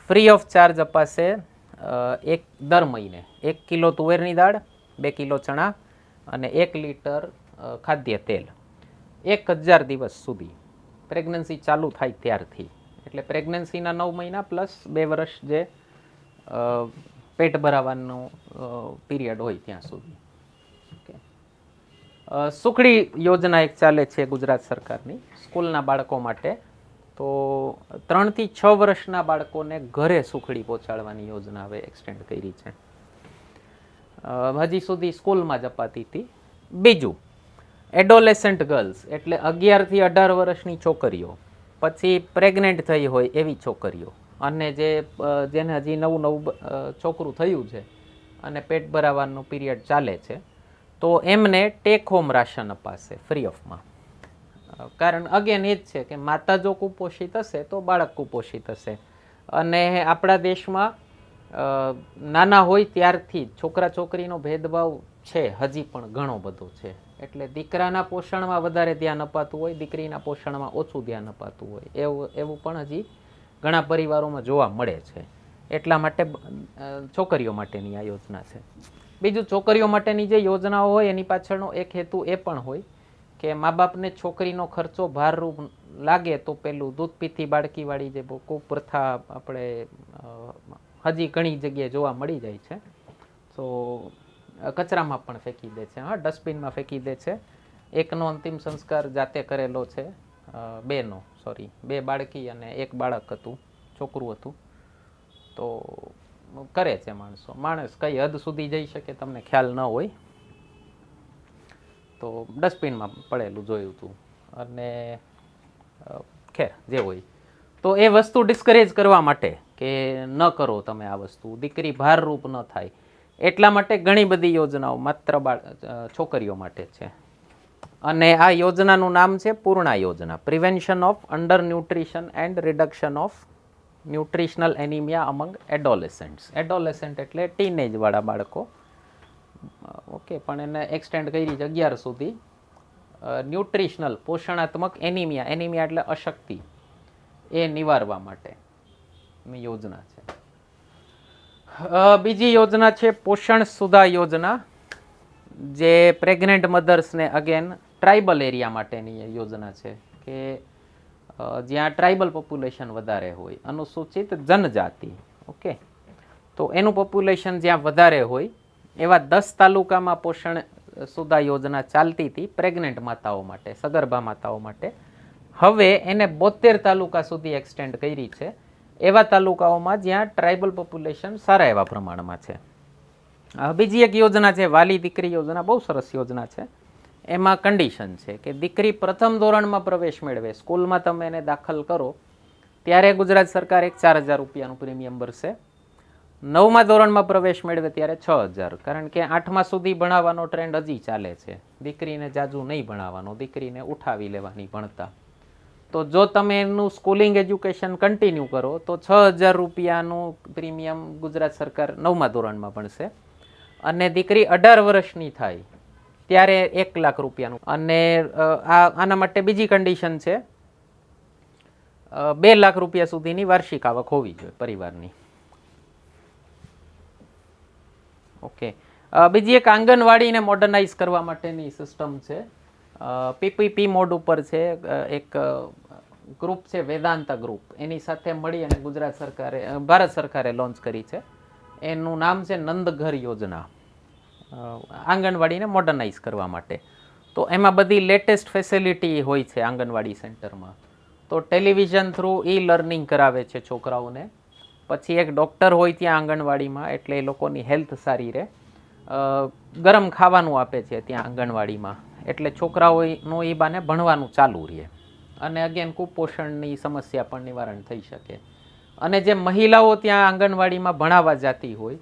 ફ્રી ઓફ ચાર્જ અપાશે દર મહિને 1 કિલો તુવેરની દાળ, 2 કિલો ચણા અને 1 લીટર ખાદ્ય તેલ 1000 દિવસ સુધી, પ્રેગ્નન્સી ચાલુ થાય ત્યારથી. એટલે પ્રેગ્નન્સીના 9 મહિના પ્લસ 2 વર્ષ જે પેટ ભરાવાનો પીરિયડ હોય ત્યાં સુધી. ઓકે. સુખડી યોજના એક ચાલે છે ગુજરાત સરકારની સ્કૂલના બાળકો માટે. તો 3 થી 6 વર્ષના બાળકોને ઘરે સુખડી પહોંચાડવાની યોજના હવે એક્સટેન્ડ કરી છે. હજી સુધી સ્કૂલમાં જ અપાતી હતી. બીજું, એડોલેસન્ટ ગર્લ્સ એટલે 11 થી 18 વર્ષની છોકરીઓ, પછી પ્રેગ્નેન્ટ થઈ હોય એવી છોકરીઓ, અને જેને હજી નવું છોકરું થયું છે અને પેટ ભરાવાનો પીરિયડ ચાલે છે, તો એમને ટેક હોમ રાશન અપાશે ફ્રી ઓફમાં. કારણ અગેન એ જ છે કે માતા જો કુપોષિત હશે તો બાળક કુપોષિત હશે. અને આપણા દેશમાં નાના હોય ત્યારથી છોકરા છોકરીનો ભેદભાવ છે, હજી પણ ઘણો બધો છે. એટલે દીકરાના પોષણમાં વધારે ધ્યાન અપાતું હોય, દીકરીના પોષણમાં ઓછું ધ્યાન અપાતું હોય, એવું પણ હજી ઘણા પરિવારોમાં જોવા મળે છે. એટલા માટે છોકરીઓ માટેની આ યોજના છે. બીજું, છોકરીઓ માટેની જે યોજનાઓ હોય એની પાછળનો એક હેતુ એ પણ હોય કે મા બાપને છોકરીનો ખર્ચો ભારરૂપ લાગે તો પેલું દૂધ પીતી બાળકીવાળી જે કુપ્રથા આપણે હજી ઘણી જગ્યાએ જોવા મળી જાય છે. તો કચરામાં પણ ફેંકી દે છે, ડસ્ટબિનમાં ફેંકી દે છે. એકનો અંતિમ સંસ્કાર જાતે કરેલો છે, 2 બાળકી અને 1 બાળક હતું, છોકરું હતું. તો કરે છે માણસ કઈ હદ સુધી જઈ શકે તમને ખ્યાલ ન હોય, તો ડસ્ટબિનમાં પડેલું જોયું હતું. અને ખેર જે હોય, તો એ વસ્તુ ડિસ્કરેજ કરવા માટે કે ન કરો તમે આ વસ્તુ, દીકરી ભારરૂપ ન થાય, એટલા માટે ઘણી બધી યોજનાઓ માત્ર છોકરીઓ માટે છે. અને આ યોજનાનું નામ છે પૂર્ણા યોજના, prevention of under nutrition and reduction of nutritional anaemia among adolescents. Adolescent એટલે ટીનેજ વાળા બાળકો. ઓકે, પણ એને એક્સટેન્ડ કરી છે 11 સુધી. ન્યુટ્રિશનલ પોષણાત્મક એનિમિયા એટલે અશક્તિ, એ નિવારવા માટે યોજના છે. બીજી યોજના છે પોષણ સુધા યોજના, જે પ્રેગ્નેન્ટ મધર્સને અગેન ટ્રાઇબલ એરિયા માટેની યોજના છે કે જ્યાં ટ્રાઇબલ પોપ્યુલેશન વધારે હોય, અનુસૂચિત જનજાતિ. ઓકે, તો એનું પોપ્યુલેશન જ્યાં વધારે હોય એવા 10 તાલુકામાં પોષણ સુધા યોજના ચાલતી હતી પ્રેગ્નેન્ટ માતાઓ માટે, સગર્ભા માતાઓ માટે. હવે એને 72 તાલુકા સુધી એક્સટેન્ડ કરી છે, એવા તાલુકાઓમાં જ્યાં ટ્રાઇબલ પોપ્યુલેશન સારા એવા પ્રમાણમાં છે. બીજી એક યોજના છે વાલી દીકરી યોજના, બહુ સરસ યોજના છે. એમાં કન્ડિશન છે કે દીકરી પ્રથમ ધોરણમાં પ્રવેશ મેળવે, સ્કૂલમાં તમે એને દાખલ કરો ત્યારે ગુજરાત સરકાર 4000 રૂપિયાનું પ્રીમિયમ ભરશે. 9મા ધોરણમાં પ્રવેશ મેળવે ત્યારે 6000, કારણ કે 8મા સુધી ભણાવવાનો ટ્રેન્ડ હજી ચાલે છે. દીકરીને જાજુ નહીં ભણાવવાનો, દીકરીને ઉઠાવી લેવાની ભણતા. તો જો તમે એનું સ્કૂલિંગ એજ્યુકેશન કન્ટિન્યુ કરો તો 6000 રૂપિયાનું પ્રીમિયમ ગુજરાત સરકાર 9મા ધોરણમાં ભણશે. અને દીકરી 18 વર્ષની થાય ત્યારે 1 લાખ રૂપિયાનું. અને આના માટે બીજી કન્ડિશન છે, 2 લાખ રૂપિયા સુધીની વાર્ષિક આવક હોવી જોઈએ પરિવારની. ઓકે, બીજી એક આંગણવાડીને મોડર્નાઇઝ કરવા માટેની સિસ્ટમ છે. પીપીપી મોડ ઉપર છે. એક ગ્રુપ છે વેદાંતા ગ્રુપ, એની સાથે મળી અને ગુજરાત સરકારે ભારત સરકારે લોન્ચ કરી છે. એનું નામ છે નંદઘર યોજના, આંગણવાડીને મોડર્નાઇઝ કરવા માટે. તો એમાં બધી લેટેસ્ટ ફેસિલિટી હોય છે આંગણવાડી સેન્ટરમાં. તો ટેલિવિઝન થ્રુ લર્નિંગ કરાવે છે છોકરાઓને. પછી એક ડૉક્ટર હોય ત્યાં આંગણવાડીમાં, એટલે એ લોકોની હેલ્થ સારી રહે. ગરમ ખાવાનું આપે છે ત્યાં આંગણવાડીમાં, એટલે છોકરાઓનું એ બાને ભણવાનું ચાલુ રહે. અને અગેન કુપોષણની સમસ્યા પણ નિવારણ થઈ શકે. અને જે મહિલાઓ ત્યાં આંગણવાડીમાં ભણાવવા જતી હોય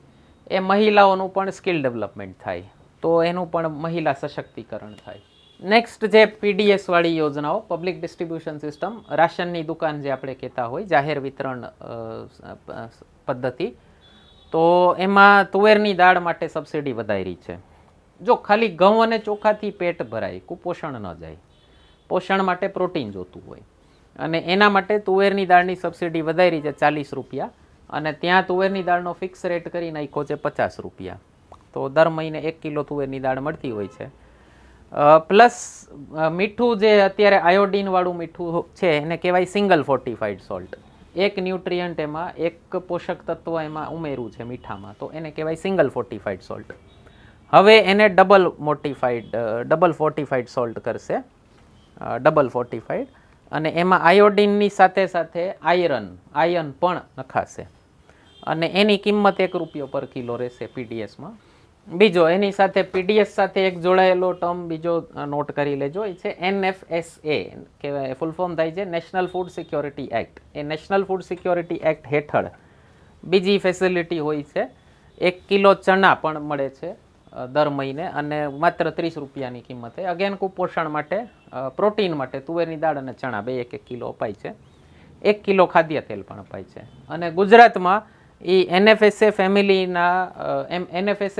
એ મહિલાઓનું પણ સ્કિલ ડેવલપમેન્ટ થાય, તો એનું પણ મહિલા સશક્તિકરણ થાય. નેક્સ્ટ જે પીડીએસ વાળી યોજનાઓ, પબ્લિક ડિસ્ટ્રીબ્યુશન સિસ્ટમ, રાશનની દુકાન જે આપણે કહેતા હોય, જાહેર વિતરણ પદ્ધતિ. તો એમાં તુવેરની દાળ માટે સબસિડી વધારી છે. જો ખાલી ઘઉં અને ચોખાથી પેટ ભરાય, કુપોષણ ન જાય, પોષણ માટે પ્રોટીન જોતું હોય, અને એના માટે તુવેરની દાળની સબસિડી વધારી છે 40 રૂપિયા. અને ત્યાં તુવેરની દાળનો ફિક્સ રેટ કરી નાખ્યો છે 50 રૂપિયા. તો દર મહિને 1 કિલો તુવેરની દાળ મળતી હોય છે. પ્લસ મીઠું જે અત્યારે આયોડીનવાળું મીઠું છે એને કહેવાય સિંગલ ફોર્ટિફાઈડ સોલ્ટ. એક ન્યુટ્રિયન્ટ એમાં, એક પોષક તત્વ એમાં ઉમેરું છે મીઠામાં, તો એને કહેવાય સિંગલ ફોર્ટિફાઈડ સોલ્ટ. હવે એને ડબલ ફોર્ટિફાઈડ સોલ્ટ કરશે, ડબલ ફોર્ટિફાઈડ. અને એમાં આયોડીનની સાથે સાથે આયર્ન પણ નખાશે. અને એની કિંમત 1 રૂપિયો પર કિલો રહેશે પીડીએસમાં. બીજો એની સાથે પીડીએસ સાથે એક જોડાયેલો ટર્મ બીજો નોટ કરી લેજો, એ છે NFSA, કહેવાય ફૂલ ફોર્મ થાય છે નેશનલ ફૂડ સિક્યોરિટી એક્ટ. એ નેશનલ ફૂડ સિક્યોરિટી એક્ટ હેઠળ બીજી ફેસિલિટી હોય છે. 1 કિલો ચણા પણ મળે છે દર મહિને, અને માત્ર 30 રૂપિયાની કિંમતે. અગેન કુપોષણ માટે, પ્રોટીન માટે તુવેરની દાળ અને ચણા બે 1 કિલો અપાય છે. 1 કિલો ખાદ્ય તેલ પણ અપાય છે. અને ગુજરાતમાં NFSA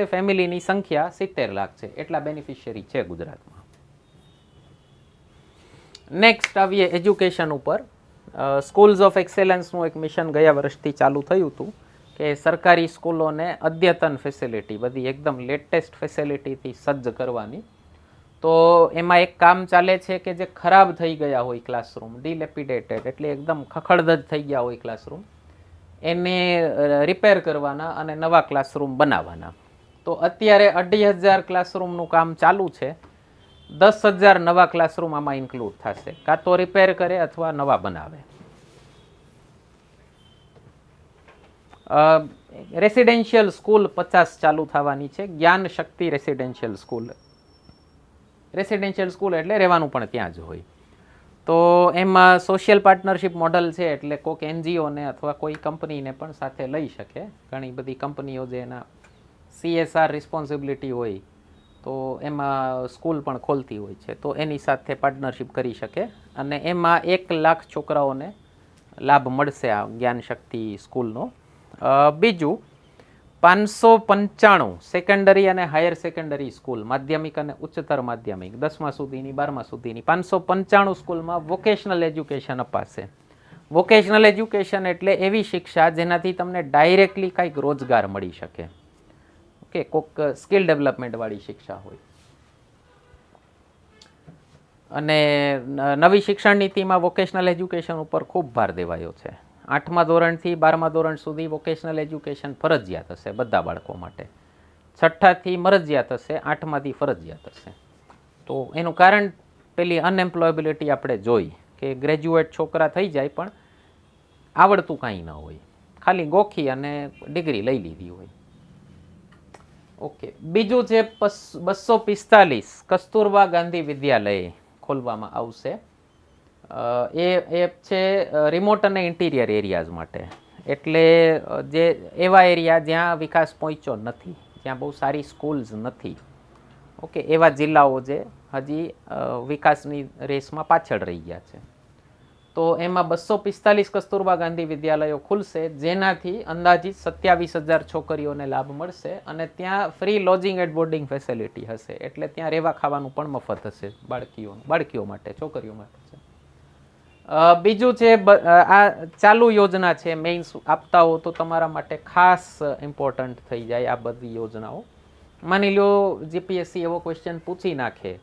ફેમિલીની સંખ્યા 70 લાખ છે, એટલા બેનિફિશિયરી છે ગુજરાતમાં. નેક્સ્ટ આવીએ એજ્યુકેશન ઉપર. સ્કૂલ્સ ઓફ એક્સેલન્સનું એક મિશન ગયા વર્ષથી ચાલુ થયું હતું કે સરકારી સ્કૂલોને અદ્યતન ફેસિલિટી, બધી એકદમ લેટેસ્ટ ફેસિલિટીથી સજ્જ કરવાની. તો એમાં એક કામ ચાલે છે કે જે ખરાબ થઈ ગયા હોય ક્લાસરૂમ, ડિલેપિડેટેડ, એટલે એકદમ ખખડધજ થઈ ગયા હોય ક્લાસરૂમ, એને રિપેર કરવાના અને નવા ક્લાસરૂમ બનાવવાના. તો અત્યારે 2,500 ક્લાસરૂમનું કામ ચાલુ છે. 10,000 નવા ક્લાસરૂમ આમાં ઇન્ક્લુડ થશે, કાં તો રિપેર કરે અથવા નવા બનાવે. રેસિડેન્શિયલ સ્કૂલ 50 ચાલુ થવાની છે. જ્ઞાન શક્તિ રેસિડેન્શિયલ સ્કૂલ. રેસિડેન્શિયલ સ્કૂલ એટલે રહેવાનું પણ ત્યાં જ હોય. તો એમાં સોશિયલ પાર્ટનરશિપ મોડલ છે, એટલે કોઈક NGOને અથવા કોઈ કંપનીને પણ સાથે લઈ શકે. ઘણી બધી કંપનીઓ જે એના CSR રિસ્પોન્સિબિલિટી હોય તો એમાં સ્કૂલ પણ ખોલતી હોય છે, તો એની સાથે પાર્ટનરશિપ કરી શકે. અને એમાં 1 લાખ છોકરાઓને લાભ મળશે આ જ્ઞાન શક્તિ સ્કૂલનો. બીજું 595 સેકન્ડરી અને હાયર સેકન્ડરી સ્કૂલ, માધ્યમિક અને ઉચ્ચતર માધ્યમિક, 10મા સુધીની 12મા સુધીની 595 સ્કૂલમાં વોકેશનલ એજ્યુકેશન અપાશે. વોકેશનલ એજ્યુકેશન એટલે એવી શિક્ષા જેનાથી તમને ડાયરેક્ટલી કંઈક રોજગાર મળી શકે. ઓકે, કોઈક સ્કિલ ડેવલપમેન્ટવાળી શિક્ષા હોય. અને નવી શિક્ષણ નીતિમાં વોકેશનલ એજ્યુકેશન ઉપર ખૂબ ભાર દેવાયો છે. 8મા ધોરણથી 12મા ધોરણ સુધી વોકેશનલ એજ્યુકેશન ફરજિયાત હશે બધા બાળકો માટે. 6ઠાથી મરજિયાત હશે, 8માંથી ફરજિયાત હશે. તો એનું કારણ પેલી અનએમ્પ્લોયબિલિટી આપણે જોઈ કે ગ્રેજ્યુએટ છોકરા થઈ જાય પણ આવડતું કાંઈ ન હોય, ખાલી ગોખી અને ડિગ્રી લઈ લીધી હોય. ઓકે, બીજું છે 245 કસ્તુરબા ગાંધી વિદ્યાલય ખોલવામાં આવશે. એ છે રિમોટ અને ઇન્ટિરિયર એરિયાઝ માટે. એટલે જે એવા એરિયા જ્યાં વિકાસ પહોંચ્યો નથી, જ્યાં બહુ સારી સ્કૂલ્સ નથી, ઓકે, એવા જિલ્લાઓ જે હજી વિકાસની રેસમાં પાછળ રહી ગયા છે. તો એમાં 245 કસ્તુરબા ગાંધી વિદ્યાલયો ખુલશે, જેનાથી અંદાજિત 27,000 છોકરીઓને લાભ મળશે અને ત્યાં free lodging and boarding facility હશે, એટલે ત્યાં રહેવા ખાવાનું પણ મફત હશે બાળકીઓ માટે, છોકરીઓ માટે છે. બીજું છે આ ચાલુ યોજના છે, મેઇન્સ આપતા હો તો તમારા માટે ખાસ ઇમ્પોર્ટન્ટ થઈ જાય આ બધી યોજનાઓ. માની લો જીપીએસસી એવો ક્વેશ્ચન પૂછી નાખે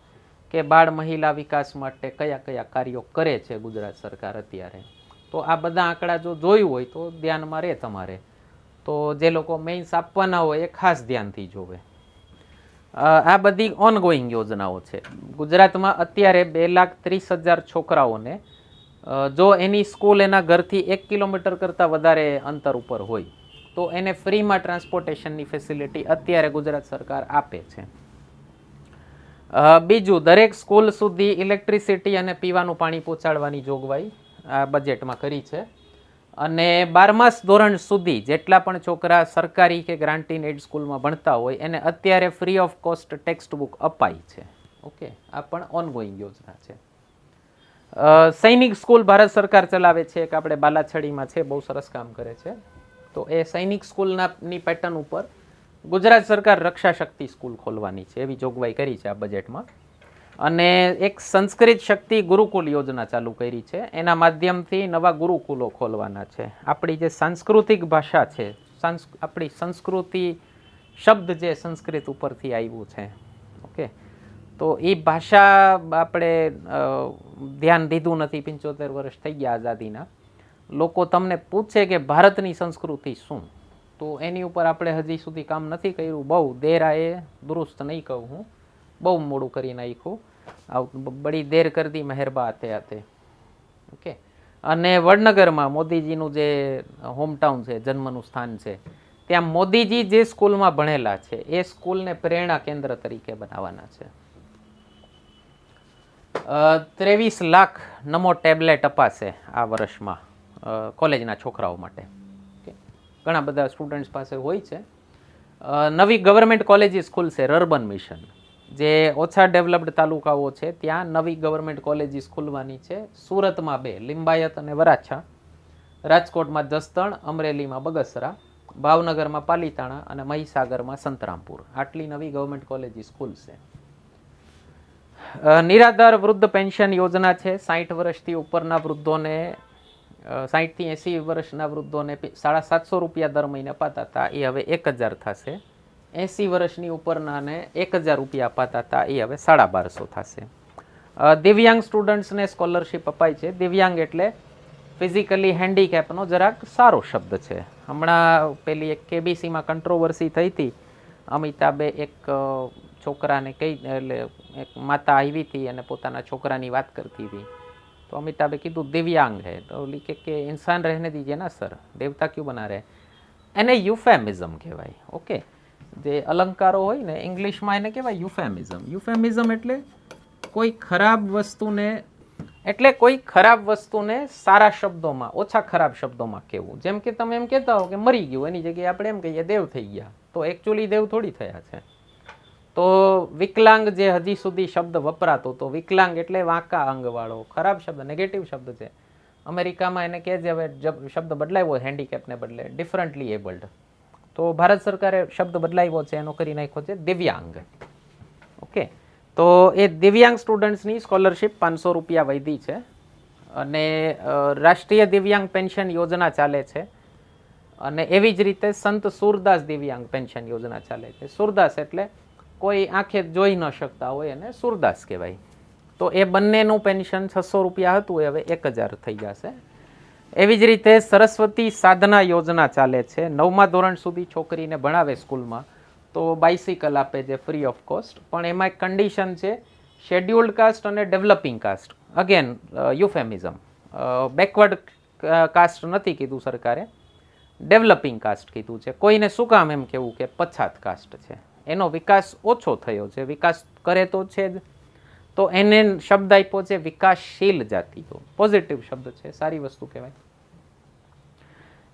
કે બાળ મહિલા વિકાસ માટે કયા કયા કાર્યો કરે છે ગુજરાત સરકાર અત્યારે, તો આ બધા આંકડા જો જોયું હોય તો ધ્યાનમાં રહે તમારે. તો જે લોકો મેઇન્સ આપવાના હોય એ ખાસ ધ્યાનથી જોવે. આ બધી ઓનગોઈંગ યોજનાઓ છે. ગુજરાતમાં અત્યારે 2,30,000 છોકરાઓને જો એની સ્કૂલ એના ઘરથી 1 કિલોમીટર કરતાં વધારે અંતર ઉપર હોય તો એને ફ્રીમાં ટ્રાન્સપોર્ટેશનની ફેસિલિટી અત્યારે ગુજરાત સરકાર આપે છે. બીજું, દરેક સ્કૂલ સુધી ઇલેક્ટ્રિસિટી અને પીવાનું પાણી પહોંચાડવાની જોગવાઈ આ બજેટમાં કરી છે. અને 12મા ધોરણ સુધી જેટલા પણ છોકરા સરકારી કે ગ્રાન્ટ ઇન એડ સ્કૂલમાં ભણતા હોય એને અત્યારે free of cost text book અપાય છે. ઓકે, આ પણ ઓનગોઈંગ યોજના છે. સૈનિક સ્કૂલ ભારત સરકાર ચલાવે છે, એક આપણે બાલાછડીમાં છે, બહુ સરસ કામ કરે છે. તો એ સૈનિક સ્કૂલની પેટર્ન ઉપર ગુજરાત સરકાર રક્ષા શક્તિ સ્કૂલ ખોલવાની છે એવી જોગવાઈ કરી છે આ બજેટમાં. અને એક સંસ્કૃત શક્તિ ગુરુકુલ યોજના ચાલુ કરી છે, એના માધ્યમથી નવા ગુરુકુલો ખોલવાના છે. આપણી જે સાંસ્કૃતિક ભાષા છે, આપણી સંસ્કૃતિ શબ્દ જે સંસ્કૃત ઉપરથી આવ્યું છે, ઓકે, તો એ ભાષા આપણે ધ્યાન દીધું નથી. 75 વર્ષ થઈ ગયા આઝાદીના. લોકો તમને પૂછે કે ભારતની સંસ્કૃતિ શું, તો એની ઉપર આપણે હજી સુધી કામ નથી કર્યું. બહુ દેર આયે દુરુસ્ત નહીં કહું હું, બહુ મોડું કરી નાખ્યું, બડી દેર કરી દી મહેરબા આતે આતે. ઓકે, અને વડનગરમાં મોદીજીનું જે હોમટાઉન છે, જન્મનું સ્થાન છે, ત્યાં મોદીજી જે સ્કૂલમાં ભણેલા છે એ સ્કૂલને પ્રેરણા કેન્દ્ર તરીકે બનાવવાના છે. 23 લાખ નમો ટેબ્લેટ અપાશે આ વર્ષમાં કોલેજના છોકરાઓ માટે. ઘણા બધા સ્ટુડન્ટ્સ પાસે હોય છે. નવી ગવર્મેન્ટ કોલેજીસ ખુલશે, રર્બન મિશન, જે ઓછા ડેવલપ્ડ તાલુકાઓ છે ત્યાં નવી ગવર્મેન્ટ કોલેજીસ ખુલવાની છે. સુરતમાં 2, લિંબાયત અને વરાછા, રાજકોટમાં જસદણ, અમરેલીમાં બગસરા, ભાવનગરમાં પાલીતાણા અને મહીસાગરમાં સંતરામપુર. આટલી નવી ગવર્મેન્ટ કોલેજીસ ખુલશે. નિરાધાર વૃદ્ધ પેન્શન યોજના છે. 60 વર્ષથી ઉપરના વૃદ્ધોને, 60 થી 80 વર્ષના વૃદ્ધોને 750 રૂપિયા દર મહિને અપાતા હતા, એ હવે 1,000 થશે. 80 વર્ષની ઉપરનાને 1,000 રૂપિયા અપાતા હતા, એ હવે 1,250 થશે. દિવ્યાંગ સ્ટુડન્ટ્સને સ્કોલરશિપ અપાય છે. દિવ્યાંગ એટલે ફિઝિકલી હેન્ડીકેપનો જરાક સારો શબ્દ છે. હમણાં પેલી એક કેબીસીમાં કંટ્રોવર્સી થઈ હતી. અમિતાભે એક છોકરાને એટલે એક માતા આવી હતી અને પોતાના છોકરાની વાત કરતી હતી, તો અમિતાભે કીધું દિવ્યાંગ હે, તો ઓલી કે ઇન્સાન રહેને દીજીએ ના સર, દેવતા ક્યું બના રહે. એને યુફેમિઝમ કહેવાય. ઓકે, જે અલંકારો હોય ને ઇંગ્લિશમાં એને કહેવાય યુફેમિઝમ. યુફેમિઝમ એટલે કોઈ ખરાબ વસ્તુને સારા શબ્દોમાં, ઓછા ખરાબ શબ્દોમાં કહેવું. જેમ કે તમે એમ કહેતા હો કે મરી ગયું, એની જગ્યાએ આપણે એમ કહીએ દેવ થઈ ગયા, તો એકચ્યુઅલી દેવ થોડી થયા છે. તો વિકલાંગ જે હજી સુધી શબ્દ વપરાતો, તો વિકલાંગ એટલે વાંકા અંગવાળો, ખરાબ શબ્દ, નેગેટિવ શબ્દ છે. અમેરિકામાં એને કહે છે, હવે શબ્દ બદલાવ્યો હેન્ડીકેપને બદલે ડિફરન્ટલી એબલ્ડ. તો ભારત સરકારે શબ્દ બદલાવ્યો છે, એનો કરી નાખ્યો છે દિવ્યાંગ. ઓકે, તો એ દિવ્યાંગ સ્ટુડન્ટ્સની સ્કોલરશિપ 500 રૂપિયા વધી છે. અને રાષ્ટ્રીય દિવ્યાંગ પેન્શન યોજના ચાલે છે. અને એવી જ રીતે સંત સુરદાસ દિવ્યાંગ પેન્શન યોજના ચાલે છે. સુરદાસ એટલે કોઈ આંખે જોઈ ન શકતા હોય એને સુરદાસ કહેવાય. તો એ બંનેનું પેન્શન 600 રૂપિયા હતું, એ હવે 1,000 થઈ જશે. એવી જ રીતે સરસ્વતી સાધના યોજના ચાલે છે. 9મા ધોરણ સુધી છોકરીને ભણાવે સ્કૂલમાં તો બાઇસિકલ આપે છે ફ્રી ઓફ કોસ્ટ. પણ એમાં એક કન્ડિશન છે, શેડ્યુલ્ડ કાસ્ટ અને developing caste. Again euphemism, backward caste નથી કીધું સરકારે, ડેવલપિંગ કાસ્ટ કીધું છે. કોઈને શું કામ એમ કહેવું કે પછાત કાસ્ટ છે, એનો વિકાસ ઓછો થયો છે, વિકાસ કરે તો છે જ, તો એને શબ્દ આપ્યો છે વિકાસશીલ જાતિઓ. પોઝિટિવ શબ્દ છે, સારી વસ્તુ કહેવાય.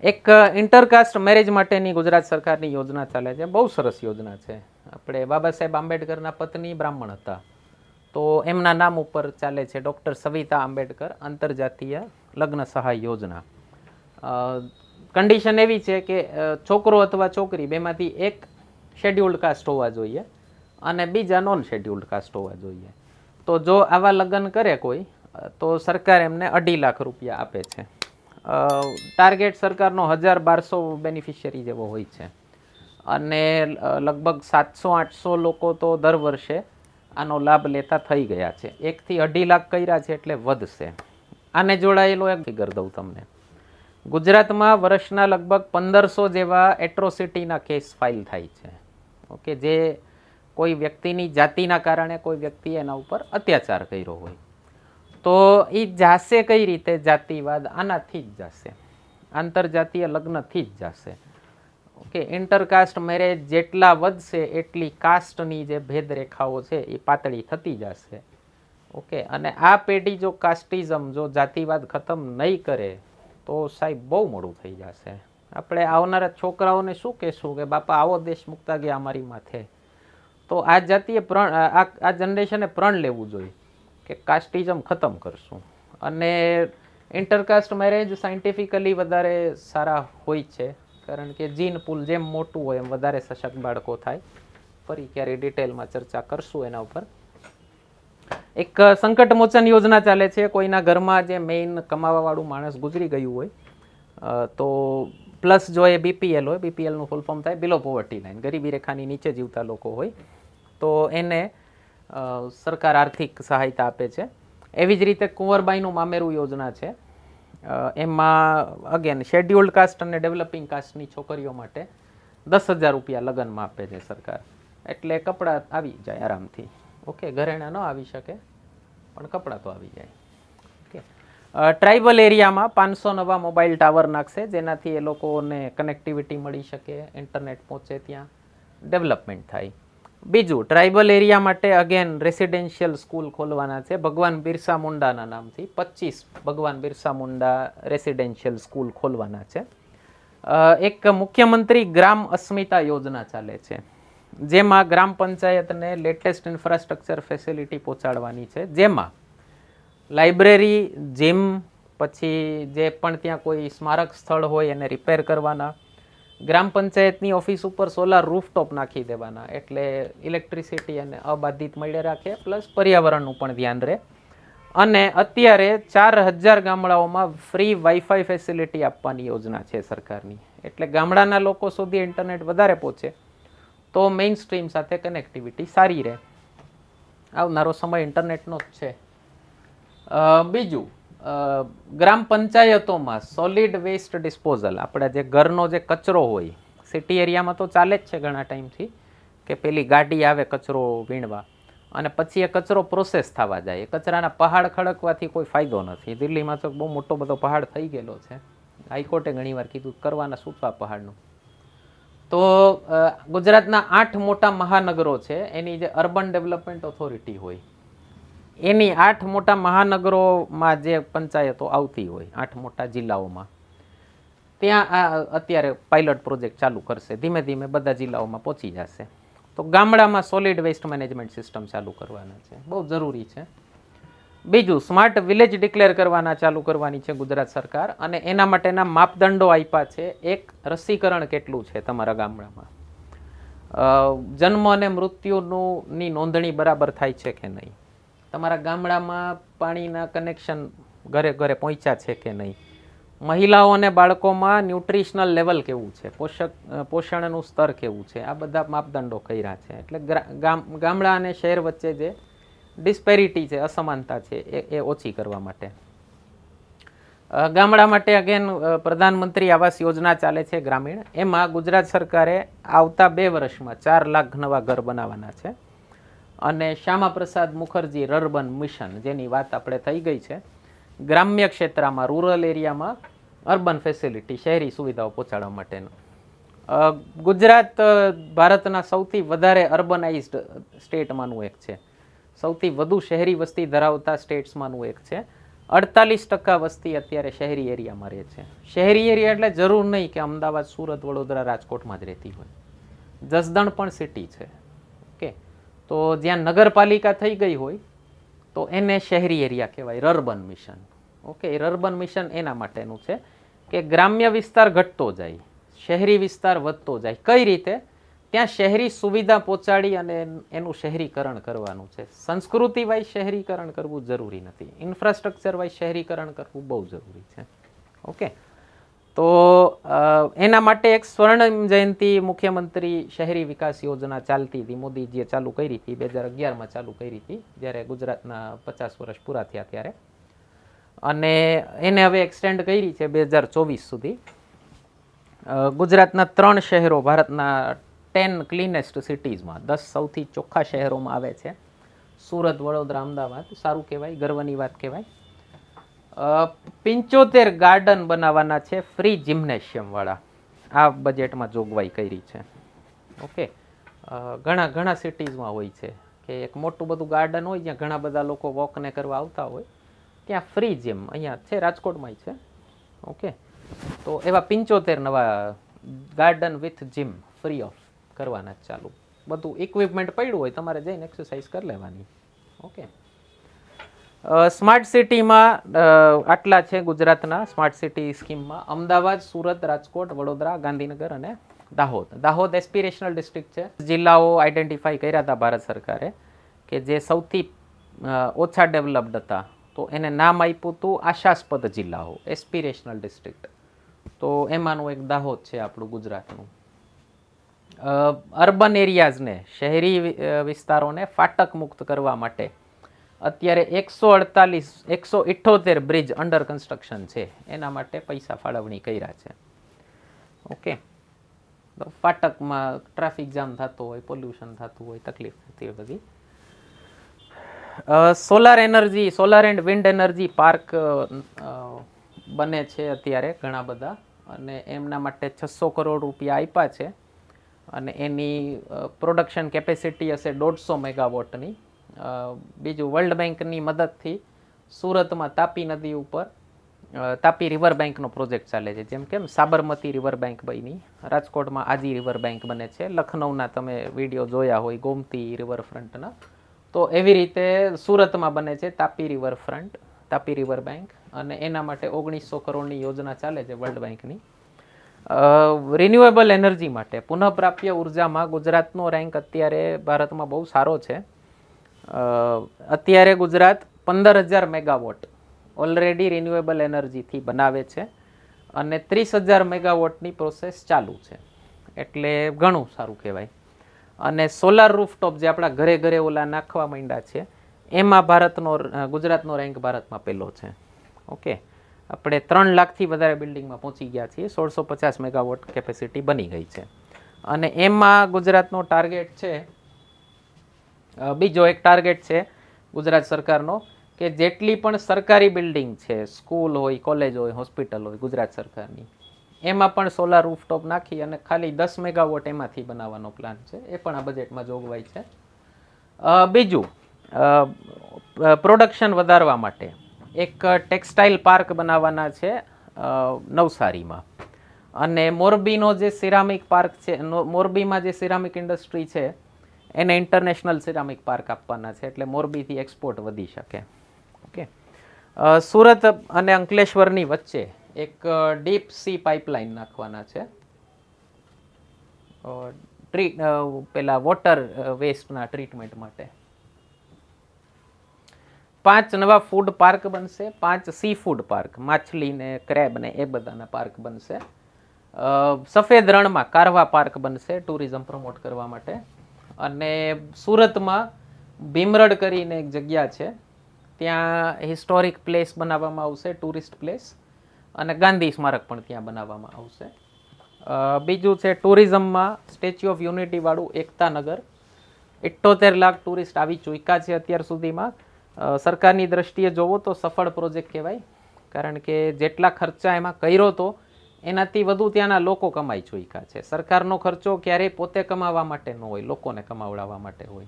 એક ઇન્ટરકાસ્ટ મેરેજ માટેની ગુજરાત સરકારની યોજના ચાલે છે, બહુ સરસ યોજના છે. આપણે બાબા સાહેબ આંબેડકરના પત્ની બ્રાહ્મણ હતા, તો એમના નામ ઉપર ચાલે છે. ડૉક્ટર સવિતા આંબેડકર આંતરજાતીય લગ્ન સહાય યોજના. કન્ડિશન એવી છે કે છોકરો અથવા છોકરી બેમાંથી એક શેડ્યુલ્ડ કાસ્ટ હોવા જોઈએ અને બીજા નોન શેડ્યુલ્ડ કાસ્ટ હોવા જોઈએ. તો જો આવા લગ્ન કરે કોઈ તો સરકાર એમને 2.5 લાખ રૂપિયા આપે છે. ટાર્ગેટ સરકારનો 1200 બેનિફિશિયરી જેવો હોય છે અને લગભગ 700-800 લોકો તો દર વર્ષે આનો લાભ લેતા થઈ ગયા છે. 1 થી 2.5 લાખ કર્યા છે એટલે વધશે. આને જોડાયેલો એક ફિગર દઉં તમને. ગુજરાતમાં વર્ષના લગભગ 1500 જેવા એટ્રોસિટીના કેસ ફાઇલ થાય છે. ઓકે, જે કોઈ વ્યક્તિની જાતિના કારણે કોઈ વ્યક્તિએ એના ઉપર અત્યાચાર કર્યો હોય. તો એ જાશે કઈ રીતે? જાતિવાદ આનાથી જ જાશે, આંતરજાતીય લગ્નથી જ જાશે. ઓકે, ઇન્ટરકાસ્ટ મેરેજ જેટલા વધશે એટલી કાસ્ટની જે ભેદરેખાઓ છે એ પાતળી થતી જશે. ઓકે, અને આ પેઢી જો કાસ્ટિઝમ, જો જાતિવાદ ખતમ નહીં કરે તો સાહેબ બહુ મોડું થઈ જશે. આપણે આવનારા છોકરાઓને શું કહેશું કે બાપા આવો દેશ મુકતા ગયા અમારી માથે? તો આ જાતીય આ જનરેશને પ્રણ લેવું જોઈએ કે કાસ્ટિઝમ ખતમ કરશું. અને ઇન્ટરકાસ્ટ મેરેજ સાયન્ટિફિકલી વધારે સારા હોય છે, કારણ કે જીન પુલ જેમ મોટું હોય એમ વધારે સશક્ત બાળકો થાય. ફરી ક્યારેય ડિટેલમાં ચર્ચા કરશું એના ઉપર. એક સંકટ મોચન યોજના ચાલે છે. કોઈના ઘરમાં જે મેઇન કમાવાવાળું માણસ ગુજરી ગયું હોય તો પ્લસ જો એ બીપીએલ હોય, બીપીએલનું ફૂલ ફોર્મ થાય બિલો પોવર્ટી લાઇન, ગરીબી રેખાની નીચે જીવતા લોકો હોય, તો એને સરકાર આર્થિક સહાયતા આપે છે. એવી જ રીતે કુંવરબાઈનું મામેરું યોજના છે. એમાં અગેન શેડ્યુલ્ડ કાસ્ટ અને ડેવલપિંગ કાસ્ટની છોકરીઓ માટે 10,000 રૂપિયા લગ્નમાં આપે છે સરકાર. એટલે કપડાં આવી જાય આરામથી. ઓકે, ઘરેણા ન આવી શકે પણ કપડાં તો આવી જાય. ઓકે, ટ્રાઇબલ એરિયામાં 500 નવા મોબાઈલ ટાવર નાખશે, જેનાથી એ લોકોને કનેક્ટિવિટી મળી શકે, ઇન્ટરનેટ પહોંચે, ત્યાં ડેવલપમેન્ટ થાય. બીજું, ટ્રાઇબલ એરિયા માટે અગેન રેસિડેન્શિયલ સ્કૂલ ખોલવાના છે ભગવાન બિરસા મુંડાના નામથી. 25 ભગવાન બિરસા મુંડા રેસિડેન્શિયલ સ્કૂલ ખોલવાના છે. એક મુખ્યમંત્રી ગ્રામ અસ્મિતા યોજના ચાલે છે, જેમાં ગ્રામ પંચાયતને લેટેસ્ટ ઇન્ફ્રાસ્ટ્રક્ચર ફેસિલિટી પહોંચાડવાની છે, જેમાં લાઇબ્રેરી, જીમ, પછી જે પણ ત્યાં કોઈ સ્મારક સ્થળ હોય એને રિપેર કરવાના, ગ્રામ પંચાયતની ઓફિસ ઉપર સોલાર રૂફટોપ નાખી દેવાના, એટલે ઇલેક્ટ્રિસિટી અને અબાધિત મળી રાખે, પ્લસ પર્યાવરણનું પણ ધ્યાન રહે. અને અત્યારે 4000 ગામડાઓમાં ફ્રી વાઈફાઈ ફેસિલિટી આપવાની યોજના છે સરકારની. એટલે ગામડાના લોકો સુધી ઇન્ટરનેટ વધારે પહોંચે તો મેઇન સ્ટ્રીમ સાથે કનેક્ટિવિટી સારી રહે. આવનારો સમય ઇન્ટરનેટનો જ છે. બીજું, ગ્રામ પંચાયતોમાં સોલિડ વેસ્ટ ડિસ્પોઝલ, આપણે જે ઘરનો જે કચરો હોય, સિટી એરિયામાં તો ચાલે જ છે ઘણા ટાઈમથી કે પેલી ગાડી આવે કચરો વીણવા અને પછી એ કચરો પ્રોસેસ થવા જાય. એ કચરાના પહાડ ખડકવાથી કોઈ ફાયદો નથી. દિલ્હીમાં તો બહુ મોટો બધો પહાડ થઈ ગયેલો છે. હાઈકોર્ટે ઘણીવાર કીધું કરવાના શું આ પહાડનું. તો ગુજરાતના 8 મોટા મહાનગરો છે, એની જે અર્બન ડેવલપમેન્ટ ઓથોરિટી હોય, એની 8 મોટા મહાનગરોમાં જે પંચાયતો આવતી હોય, 8 મોટા જિલ્લાઓમાં, ત્યાં અત્યારે પાયલટ પ્રોજેક્ટ ચાલુ કરશે. ધીમે ધીમે બધા જિલ્લાઓમાં પહોંચી જશે. તો ગામડામાં સોલિડ વેસ્ટ મેનેજમેન્ટ સિસ્ટમ ચાલુ કરવાના છે, બહુ જરૂરી છે. બીજું, સ્માર્ટ વિલેજ ડિક્લેર કરવાના ચાલુ કરવાની છે ગુજરાત સરકાર, અને એના માટેના માપદંડો આપ્યા છે. એક, રસીકરણ કેટલું છે તમારા ગામડામાં, જન્મ અને મૃત્યુની નોંધણી બરાબર થાય છે કે નહીં, તમારા ગામડામાં પાણીના કનેક્શન ઘરે ઘરે પહોંચ્યા છે કે નહીં, મહિલાઓ અને બાળકોમાં ન્યુટ્રિશનલ લેવલ કેવું છે, પોષણનું સ્તર કેવું છે, આ બધા માપદંડો કર્યા છે. એટલે ગામડા અને શહેર વચ્ચે જે ડિસ્પેરિટી છે, અસમાનતા છે, એ ઓછી કરવા માટે. ગામડા માટે અગેન પ્રધાનમંત્રી આવાસ યોજના ચાલે છે ગ્રામીણ. એમાં ગુજરાત સરકારે આવતા 2 વર્ષમાં 4 લાખ નવા ઘર બનાવવાના છે. અને શ્યામા પ્રસાદ મુખર્જી અર્બન મિશન, જેની વાત આપણે થઈ ગઈ છે, ગ્રામ્ય ક્ષેત્રમાં, રૂરલ એરિયામાં અર્બન ફેસિલિટી, શહેરી સુવિધાઓ પહોંચાડવા માટેનું. ગુજરાત ભારતના સૌથી વધારે અર્બનાઇઝ્ડ સ્ટેટમાંનું એક છે, સૌથી વધુ શહેરી વસ્તી ધરાવતા સ્ટેટ્સમાંનું એક છે. 48% વસ્તી અત્યારે શહેરી એરિયામાં રહે છે. શહેરી એરિયા એટલે જરૂર નહીં કે અમદાવાદ, સુરત, વડોદરા, રાજકોટમાં જ રહેતી હોય. જસદણ પણ સિટી છે. ઓકે, તો જ્યાં નગરપાલિકા થઈ ગઈ હોય તો એને શહેરી એરિયા કહેવાય, urban mission. Okay, urban mission એના માટેનું છે કે ગ્રામ્ય વિસ્તાર ઘટતો જાય, શહેરી વિસ્તાર વધતો જાય. કઈ રીતે? ત્યાં શહેરી સુવિધા પહોંચાડી અને એનું શહેરીકરણ કરવાનું છે. સંસ્કૃતિ વાઇઝ શહેરીકરણ કરવું જરૂરી નથી, ઇન્ફ્રાસ્ટ્રક્ચર વાઇઝ શહેરીકરણ કરવું બહુ જરૂરી છે. ઓકે, તો એના માટે એક સ્વર્ણ જયંતિ મુખ્યમંત્રી શહેરી વિકાસ યોજના ચાલતી હતી, મોદીજીએ ચાલુ કરી હતી, 2011માં ચાલુ કરી હતી, જ્યારે ગુજરાતના 50 વર્ષ પૂરા થયા ત્યારે. અને એને હવે એક્સટેન્ડ કરી છે 2024 સુધી. ગુજરાતના 3 શહેરો ભારતના 10 ક્લીનેસ્ટ સિટીઝમાં, 10 સૌથી ચોખ્ખા શહેરોમાં આવે છે. સુરત, વડોદરા, અમદાવાદ. સારું કહેવાય, ગર્વની વાત કહેવાય. 75 ગાર્ડન બનાવવાના છે ફ્રી જિમ્નેશિયમ વાળા. આ બજેટમાં જોગવાઈ કરી છે. ઓકે, ઘણા સિટીઝમાં હોય છે કે એક મોટું બધું ગાર્ડન હોય જ્યાં ઘણા બધા લોકો વોકને કરવા આવતા હોય, ત્યાં ફ્રી જીમ અહીંયા છે, રાજકોટમાં છે. ઓકે, તો એવા 75 નવા garden with gym free of કરવાના ચાલુ. બધું ઇક્વિપમેન્ટ પડ્યું હોય, તમારે જઈને એક્સરસાઇઝ કરી લેવાની. ઓકે, સ્માર્ટ સિટીમાં આટલા છે ગુજરાતના સ્માર્ટ સિટી સ્કીમમાં. અમદાવાદ, સુરત, રાજકોટ, વડોદરા, ગાંધીનગર અને દાહોદ. દાહોદ એસ્પિરેશનલ ડિસ્ટ્રિક્ટ છે. જિલ્લાઓ આઈડેન્ટિફાઈ કર્યા હતા ભારત સરકારે કે જે સૌથી ઓછા ડેવલપ્ડ હતા, તો એને નામ આપ્યું હતું આશાસ્પદ જિલ્લાઓ, એસ્પિરેશનલ ડિસ્ટ્રિક્ટ. તો એમાંનું એક દાહોદ છે આપણું ગુજરાતનું. અર્બન એરિયાઝને, શહેરી વિસ્તારોને ફાટક મુક્ત કરવા માટે અત્યારે 178 બ્રિજ અંડર કન્સ્ટ્રક્શન છે. એના માટે પૈસા ફાળવણી કર્યા છે. ઓકે, ફાટકમાં ટ્રાફિક જામ થતો હોય, પોલ્યુશન થતું હોય, તકલીફ થતી હોય બધી. Solar energy, solar and wind energy park બને છે અત્યારે ઘણા બધા, અને એમના માટે 600 કરોડ રૂપિયા આપ્યા છે. અને એની પ્રોડક્શન કેપેસિટી હશે 150 મેગાવોટની. બીજું, વર્લ્ડ બેંકની મદદથી સુરતમાં તાપી નદી ઉપર તાપી રિવર બેંકનો પ્રોજેક્ટ ચાલે છે. જેમ કે સાબરમતી રિવર બેંક બની, રાજકોટમાં આજી રિવર બેંક બને છે, લખનૌના તમે વિડીયો જોયા હોય ગોમતી રિવરફ્રન્ટના, તો એવી રીતે સુરતમાં બને છે Tapi riverfront, Tapi river bank. અને એના માટે 1900 કરોડની યોજના ચાલે છે વર્લ્ડ બેંકની. રિન્યુએબલ એનર્જી માટે, પુનઃપ્રાપ્ય ઉર્જામાં ગુજરાતનો રેન્ક અત્યારે ભારતમાં બહુ સારો છે. અત્યારે ગુજરાત 15,000 મેગાવોટ ઓલરેડી રિન્યુએબલ એનર્જીથી બનાવે છે અને 30,000 મેગાવોટની પ્રોસેસ ચાલુ છે, એટલે ઘણું સારું કહેવાય. અને સોલાર રૂફટોપ જે આપણા ઘરે ઘરે ઓલા નાખવા માંડ્યા છે, એમાં ગુજરાતનો રેન્ક ભારતમાં પહેલો છે. ઓકે, આપણે 3 લાખથી વધારે બિલ્ડિંગમાં પહોંચી ગયા છીએ, 1650 મેગાવોટ કેપેસિટી બની ગઈ છે. અને એમાં ગુજરાતનો ટાર્ગેટ છે, બીજો એક ટાર્ગેટ છે ગુજરાત સરકારનો, કે જેટલી પણ સરકારી બિલ્ડિંગ છે, સ્કૂલ હોય, કોલેજ હોય, હોસ્પિટલ હોય ગુજરાત સરકારની, એમાં પણ સોલાર રૂફટોપ નાખી અને ખાલી 10 મેગાવોટ એમાંથી બનાવવાનો પ્લાન છે. એ પણ આ બજેટમાં જોગવાઈ છે. બીજું, પ્રોડક્શન વધારવા માટે એક ટેક્સટાઇલ પાર્ક બનાવવાના છે નવસારીમાં. અને મોરબીનો જે સિરામિક પાર્ક છે, મોરબીમાં જે સિરામિક ઇન્ડસ્ટ્રી છે એને ઇન્ટરનેશનલ સિરામિક પાર્ક આપવાના છે, એટલે મોરબીથી એક્સપોર્ટ વધી શકે. ઓકે, સુરત અને અંકલેશ્વરની વચ્ચે એક ડીપ સી પાઇપલાઇન નાખવાના છે પેલા વોટર વેસ્ટના ટ્રીટમેન્ટ માટે. 5 નવા ફૂડ પાર્ક બનશે, 5 સી ફૂડ પાર્ક, માછલી ને ક્રેબ ને એ બધાના પાર્ક બનશે. સફેદ રણમાં કારવા પાર્ક બનશે ટુરિઝમ પ્રમોટ કરવા માટે. અને સુરતમાં ભીમરડ કરીને એક જગ્યા છે, ત્યાં હિસ્ટોરિક પ્લેસ બનાવવામાં આવશે, ટુરિસ્ટ પ્લેસ, અને ગાંધી સ્મારક પણ ત્યાં બનાવવામાં આવશે. બીજું છે ટુરિઝમમાં સ્ટેચ્યુ ઓફ યુનિટી વાળું એકતાનગર. 78 લાખ ટુરિસ્ટ આવી ચૂક્યા છે અત્યાર સુધીમાં. સરકારની દ્રષ્ટિએ જોવો તો સફળ પ્રોજેક્ટ કહેવાય, કારણ કે જેટલા ખર્ચા એમાં કર્યો તો એનાથી વધુ ત્યાંના લોકો કમાઈ ચૂક્યા છે. સરકારનો ખર્ચો ક્યારેય પોતે કમાવા માટે ન હોય, લોકોને કમાવડાવવા માટે હોય.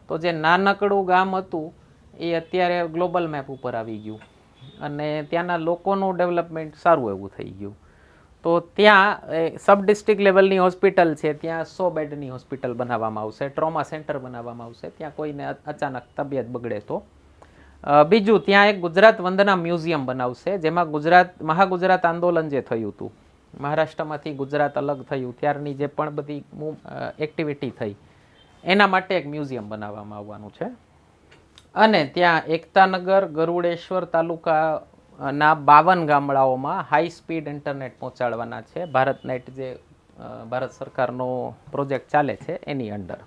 તો જે નાનકડું ગામ હતું એ અત્યારે ગ્લોબલ મેપ ઉપર આવી ગયું અને ત્યાંના લોકોનું ડેવલપમેન્ટ સારું એવું થઈ ગયું. તો ત્યાં સબ ડિસ્ટ્રિક્ટ લેવલની હોસ્પિટલ છે, ત્યાં 100 બેડની હોસ્પિટલ બનાવવામાં આવશે, ટ્રોમા સેન્ટર બનાવવામાં આવશે. ત્યાં કોઈને અચાનક તબિયત બગડે તો બીજું ત્યાં એક ગુજરાત વંદના મ્યુઝિયમ બનાવશે, જેમાં મહાગુજરાત આંદોલન જે થયું હતું, મહારાષ્ટ્રમાંથી ગુજરાત અલગ થયું ત્યારની જે પણ બધી એક્ટિવિટી થઈ એના માટે એક મ્યુઝિયમ બનાવવામાં આવવાનું છે. અને ત્યાં એકતાનગર ગરુડેશ્વર તાલુકાના 52 ગામડાઓમાં હાઈ સ્પીડ ઇન્ટરનેટ પહોંચાડવાના છે. ભારતનેટ જે ભારત સરકારનો પ્રોજેક્ટ ચાલે છે એની અંડર.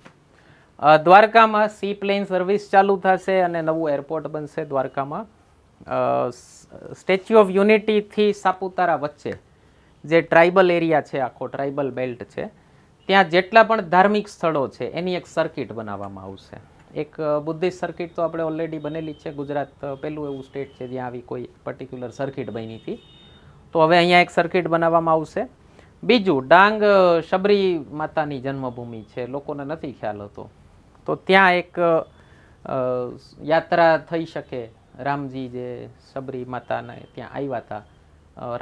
દ્વારકામાં સી પ્લેન સર્વિસ ચાલુ થશે અને નવું એરપોર્ટ બનશે દ્વારકામાં. સ્ટેચ્યુ ઓફ યુનિટીથી સાપુતારા વચ્ચે જે ટ્રાઇબલ એરિયા છે, આખો ટ્રાઇબલ બેલ્ટ છે, ત્યાં જેટલા પણ ધાર્મિક સ્થળો છે એની એક સર્કિટ બનાવવામાં આવશે. એક બુદ્ધિસ્ટ સર્કિટ તો આપણે ઓલરેડી બનેલી છે. ગુજરાત પહેલું એવું સ્ટેટ છે જ્યાં આવી કોઈ પર્ટિક્યુલર સર્કિટ બની હતી. તો હવે અહીંયા એક સર્કિટ બનાવવામાં આવશે. બીજું, ડાંગ શબરી માતાની જન્મભૂમિ છે, લોકોને નથી ખ્યાલ હતો, તો ત્યાં એક યાત્રા થઈ શકે. રામજી જે શબરી માતાને ત્યાં આવ્યા હતા,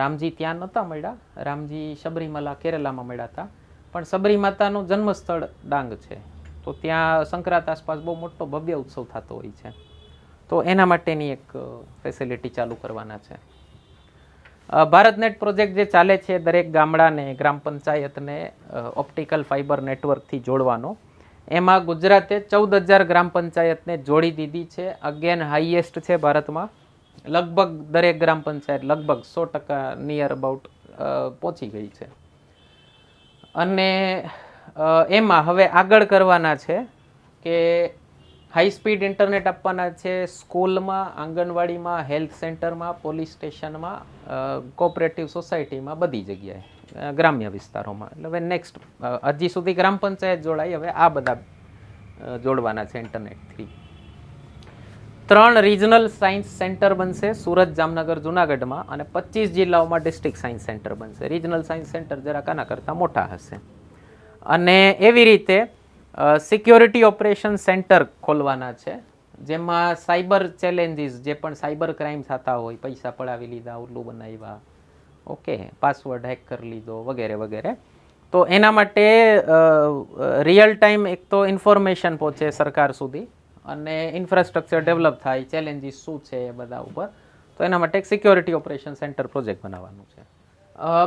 રામજી ત્યાં નહોતા મળ્યા, રામજી શબરીમલા કેરલામાં મળ્યા હતા, પણ શબરી માતાનું જન્મસ્થળ ડાંગ છે, તો ત્યાં સંક્રાંત આસપાસ બહુ મોટો ભવ્ય ઉત્સવ થતો હોય છે. તો એના માટેની એક ફેસિલિટી ચાલુ કરવાના છે. ભારતનેટ પ્રોજેક્ટ જે ચાલે છે દરેક ગામડાને ગ્રામ પંચાયતને ઓપ્ટિકલ ફાઇબર નેટવર્કથી જોડવાનો, એમાં ગુજરાતે 14,000 ગ્રામ પંચાયતને જોડી દીધી છે. અગેન હાઈએસ્ટ છે ભારતમાં. લગભગ દરેક ગ્રામ પંચાયત લગભગ 100% નિયર અબાઉટ પહોંચી ગઈ છે. અને એમાં હવે આગળ કરવાના છે કે હાઈ સ્પીડ ઇન્ટરનેટ આપવાના છે સ્કૂલમાં, આંગણવાડીમાં, હેલ્થ સેન્ટરમાં, પોલીસ સ્ટેશનમાં, કોઓપરેટિવ સોસાયટીમાં, બધી જગ્યાએ, ગ્રામ્ય વિસ્તારોમાં. એટલે હવે નેક્સ્ટ હજી સુધી ગ્રામ પંચાયત જોડાઈ, હવે આ બધા જોડવાના છે ઇન્ટરનેટથી. 3 રિજનલ સાયન્સ સેન્ટર બનશે સુરત, જામનગર, જુનાગઢમાં, અને 25 જિલ્લાઓમાં ડિસ્ટ્રિક્ટ સાયન્સ સેન્ટર બનશે. રિજનલ સાયન્સ સેન્ટર જરાક આના કરતાં મોટા હશે. અને એવી રીતે સિક્યોરિટી ઓપરેશન સેન્ટર ખોલવાના છે, જેમાં સાયબર ચેલેન્જીસ, જે પણ સાયબર ક્રાઇમ થતા હોય, પૈસા પડાવી લીધા, ઉલ્લુ બનાવ્યા, ઓકે, પાસવર્ડ હેક કરી લીધો, વગેરે વગેરે, તો એના માટે રિયલ ટાઈમ એક તો ઇન્ફોર્મેશન પહોંચે સરકાર સુધી અને ઇન્ફ્રાસ્ટ્રક્ચર ડેવલપ થાય, ચેલેન્જીસ શું છે એ બધા ઉપર. તો એના માટે એક સિક્યોરિટી ઓપરેશન સેન્ટર પ્રોજેક્ટ બનાવવાનું છે.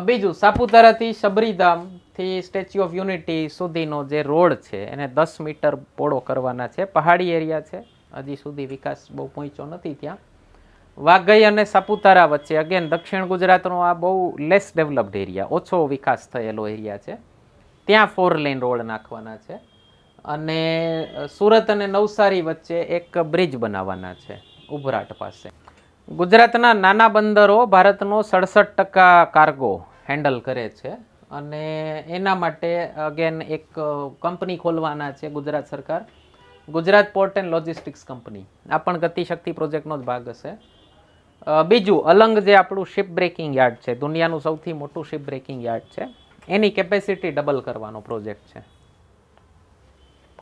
બીજું, સાપુતારાથી શબરીધામથી સ્ટેચ્યુ ઓફ યુનિટી સુધીનો જે રોડ છે એને 10 મીટર પહોળો કરવાના છે. પહાડી એરિયા છે, હજી સુધી વિકાસ બહુ પહોંચ્યો નથી ત્યાં. વાઘઈ અને સાપુતારા વચ્ચે, અગેન દક્ષિણ ગુજરાતનો આ બહુ લેસ ડેવલપ્ડ એરિયા, ઓછો વિકાસ થયેલો એરિયા છે, ત્યાં 4 લેન રોડ નાખવાના છે. અને સુરત અને નવસારી વચ્ચે એક બ્રિજ બનાવવાના છે ઉભરાટ પાસે. ગુજરાતના નાના બંદરો ભારતનો 67% કાર્ગો હેન્ડલ કરે છે, અને એના માટે અગેન એક કંપની ખોલવાના છે ગુજરાત સરકાર, Gujarat port and logistics company. આ પણ ગતિશક્તિ પ્રોજેક્ટનો જ ભાગ હશે. બીજું, અલંગ જે આપણું શિપ બ્રેકિંગ યાર્ડ છે, દુનિયાનું સૌથી મોટું શિપ બ્રેકિંગ યાર્ડ છે, એની કેપેસિટી ડબલ કરવાનો પ્રોજેક્ટ છે.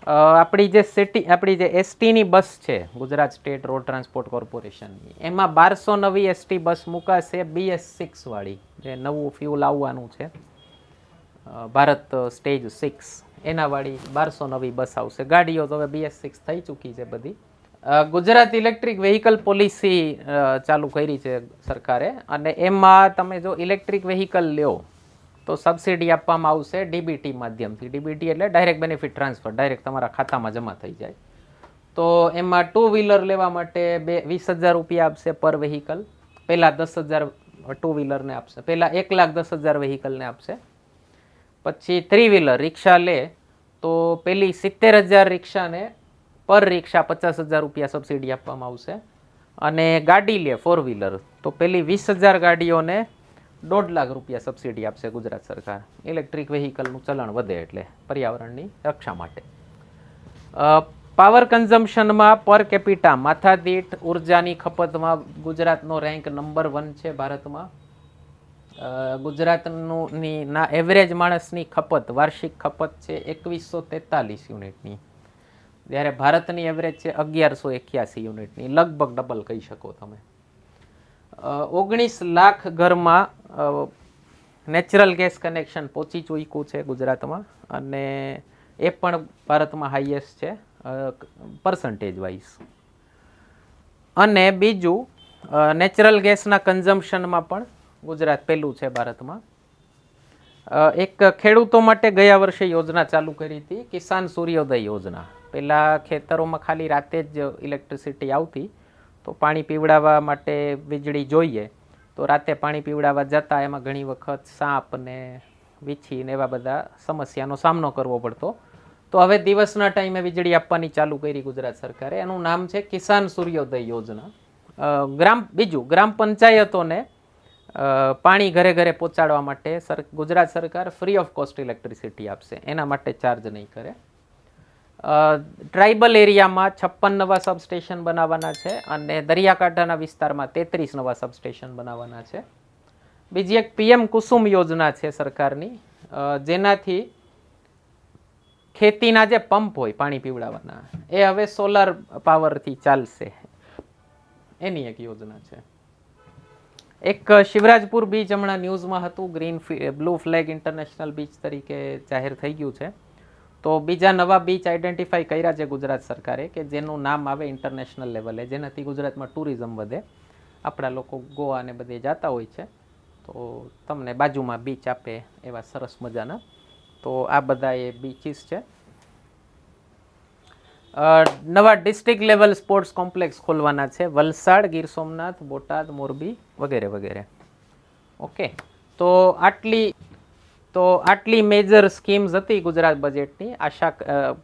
આપણી જે એસટીની બસ છે, ગુજરાત સ્ટેટ રોડ ટ્રાન્સપોર્ટ કોર્પોરેશનની, એમાં 1200 નવી એસટી બસ મુકાશે, BS6 વાળી, જે નવું ફ્યુલ આવવાનું છે, ભારત સ્ટેજ 6 એના વાળી 1200 નવી બસ આવશે. ગાડીઓ તો હવે BS6 થઈ ચૂકી છે બધી. ગુજરાત ઇલેક્ટ્રિક વેહિકલ પોલિસી ચાલુ કરી છે સરકારે, અને એમાં તમે જો ઇલેક્ટ્રિક વેહિકલ લ્યો તો સબસિડી આપવામાં આવશે ડીબીટી માધ્યમથી. ડીબીટી એટલે ડાયરેક્ટ બેનિફિટ ટ્રાન્સફર, ડાયરેક્ટ તમારા ખાતામાં જમા થઈ જાય. તો એમાં 2 વ્હીલર લેવા માટે 20,000 રૂપિયા આપશે પર વેહિકલ. પહેલાં 10,000 ટુ વ્હીલરને આપશે, પહેલાં 1,10,000 વેહિકલને આપશે. પછી 3 વ્હીલર રિક્ષા લે તો પેલી 70,000 રિક્ષાને પર રિક્ષા 50,000 રૂપિયા સબસિડી આપવામાં આવશે. અને ગાડી લે 4 વ્હીલર તો પેલી 20,000 ગાડીઓને 1.5 લાખ રૂપિયા સબસિડી આપશે ગુજરાત સરકાર. ઇલેક્ટ્રિક વેહિકલનું ચલણ વધે એટલે પર્યાવરણની રક્ષા માટે. પાવર કન્ઝમ્પશનમાં પર કેપિટા, માથાદીઠ ઉર્જાની ખપતમાં ગુજરાતનો રેન્ક નંબર 1 છે ભારતમાં. ગુજરાતના એવરેજ માણસની ખપત, વાર્ષિક ખપત છે 2143 યુનિટની, જ્યારે ભારતની એવરેજ છે 1181 યુનિટની, લગભગ ડબલ કહી શકો તમે. 19 લાખ ઘરમાં નેચરલ ગેસ કનેક્શન પહોંચી ચૂક્યું છે ગુજરાતમાં, અને એ પણ ભારતમાં હાઈએસ્ટ છે પર્સન્ટેજ વાઇઝ. અને બીજું નેચરલ ગેસના કન્ઝમ્પશનમાં પણ ગુજરાત પહેલું છે ભારતમાં. એક ખેડૂતો માટે ગયા વર્ષે યોજના ચાલુ કરી હતી, કિસાન સૂર્યોદય યોજના. પહેલાં ખેતરોમાં ખાલી રાતે જ ઇલેક્ટ્રિસિટી આવતી, તો પાણી પીવડાવવા માટે વીજળી જોઈએ, તો રાતે પાણી પીવડાવવા જતાં એમાં ઘણી વખત સાપ ને વીછી ને એવા બધા સમસ્યાનો સામનો કરવો પડતો. તો હવે દિવસના ટાઈમે વીજળી આપવાની ચાલુ કરી ગુજરાત સરકારે. એનું નામ છે કિસાન સૂર્યોદય યોજના. બીજું ગ્રામ પંચાયતોને પાણી ઘરે ઘરે પહોંચાડવા માટે ગુજરાત સરકાર ફ્રી ઓફ કોસ્ટ ઇલેક્ટ્રિસિટી આપશે, એના માટે ચાર્જ નહીં કરે. ટ્રાઇબલ એરિયામાં 56 નવા સબસ્ટેશન બનાવવાના છે અને દરિયાકાંઠાના વિસ્તારમાં 33 નવા સબસ્ટેશન બનાવવાના છે. બીજી એક પીએમ કુસુમ યોજના છે સરકારની, જેનાથી ખેતીના જે પંપ હોય પાણી પીવડાવવાના એ હવે સોલાર પાવરથી ચાલશે, એની એક યોજના છે. એક શિવરાજપુર બીચ હમણાં ન્યૂઝમાં હતું, બ્લુ ફ્લેગ ઇન્ટરનેશનલ બીચ તરીકે જાહેર થઈ ગયું છે. તો બીજા નવા બીચ આઈડેન્ટિફાઈ કર્યા છે ગુજરાત સરકારે કે જેનું નામ આવે ઇન્ટરનેશનલ લેવલે, જેનાથી ગુજરાતમાં ટુરિઝમ વધે. આપણા લોકો ગોવા ને બધે જતા હોય છે, તો તમને બાજુમાં બીચ આપે એવા સરસ મજાના. તો આ બધા એ બીચીસ છે. નવા ડિસ્ટ્રિક્ટ લેવલ સ્પોર્ટ્સ કોમ્પ્લેક્સ ખોલવાના છે, વલસાડ, ગીર સોમનાથ, બોટાદ, મોરબી વગેરે વગેરે. ઓકે, તો આટલી મેજર સ્કીમ્સ હતી ગુજરાત બજેટની.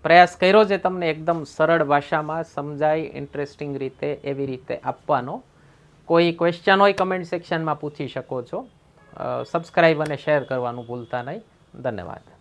પ્રયાસ કર્યો છે તમને એકદમ સરળ ભાષામાં સમજાય, ઇન્ટરેસ્ટિંગ રીતે એવી રીતે આપવાનો. કોઈ ક્વેશ્ચન હોય કમેન્ટ સેક્શનમાં પૂછી શકો છો. સબસ્ક્રાઈબ અને શેર કરવાનું ભૂલતા નહીં. ધન્યવાદ.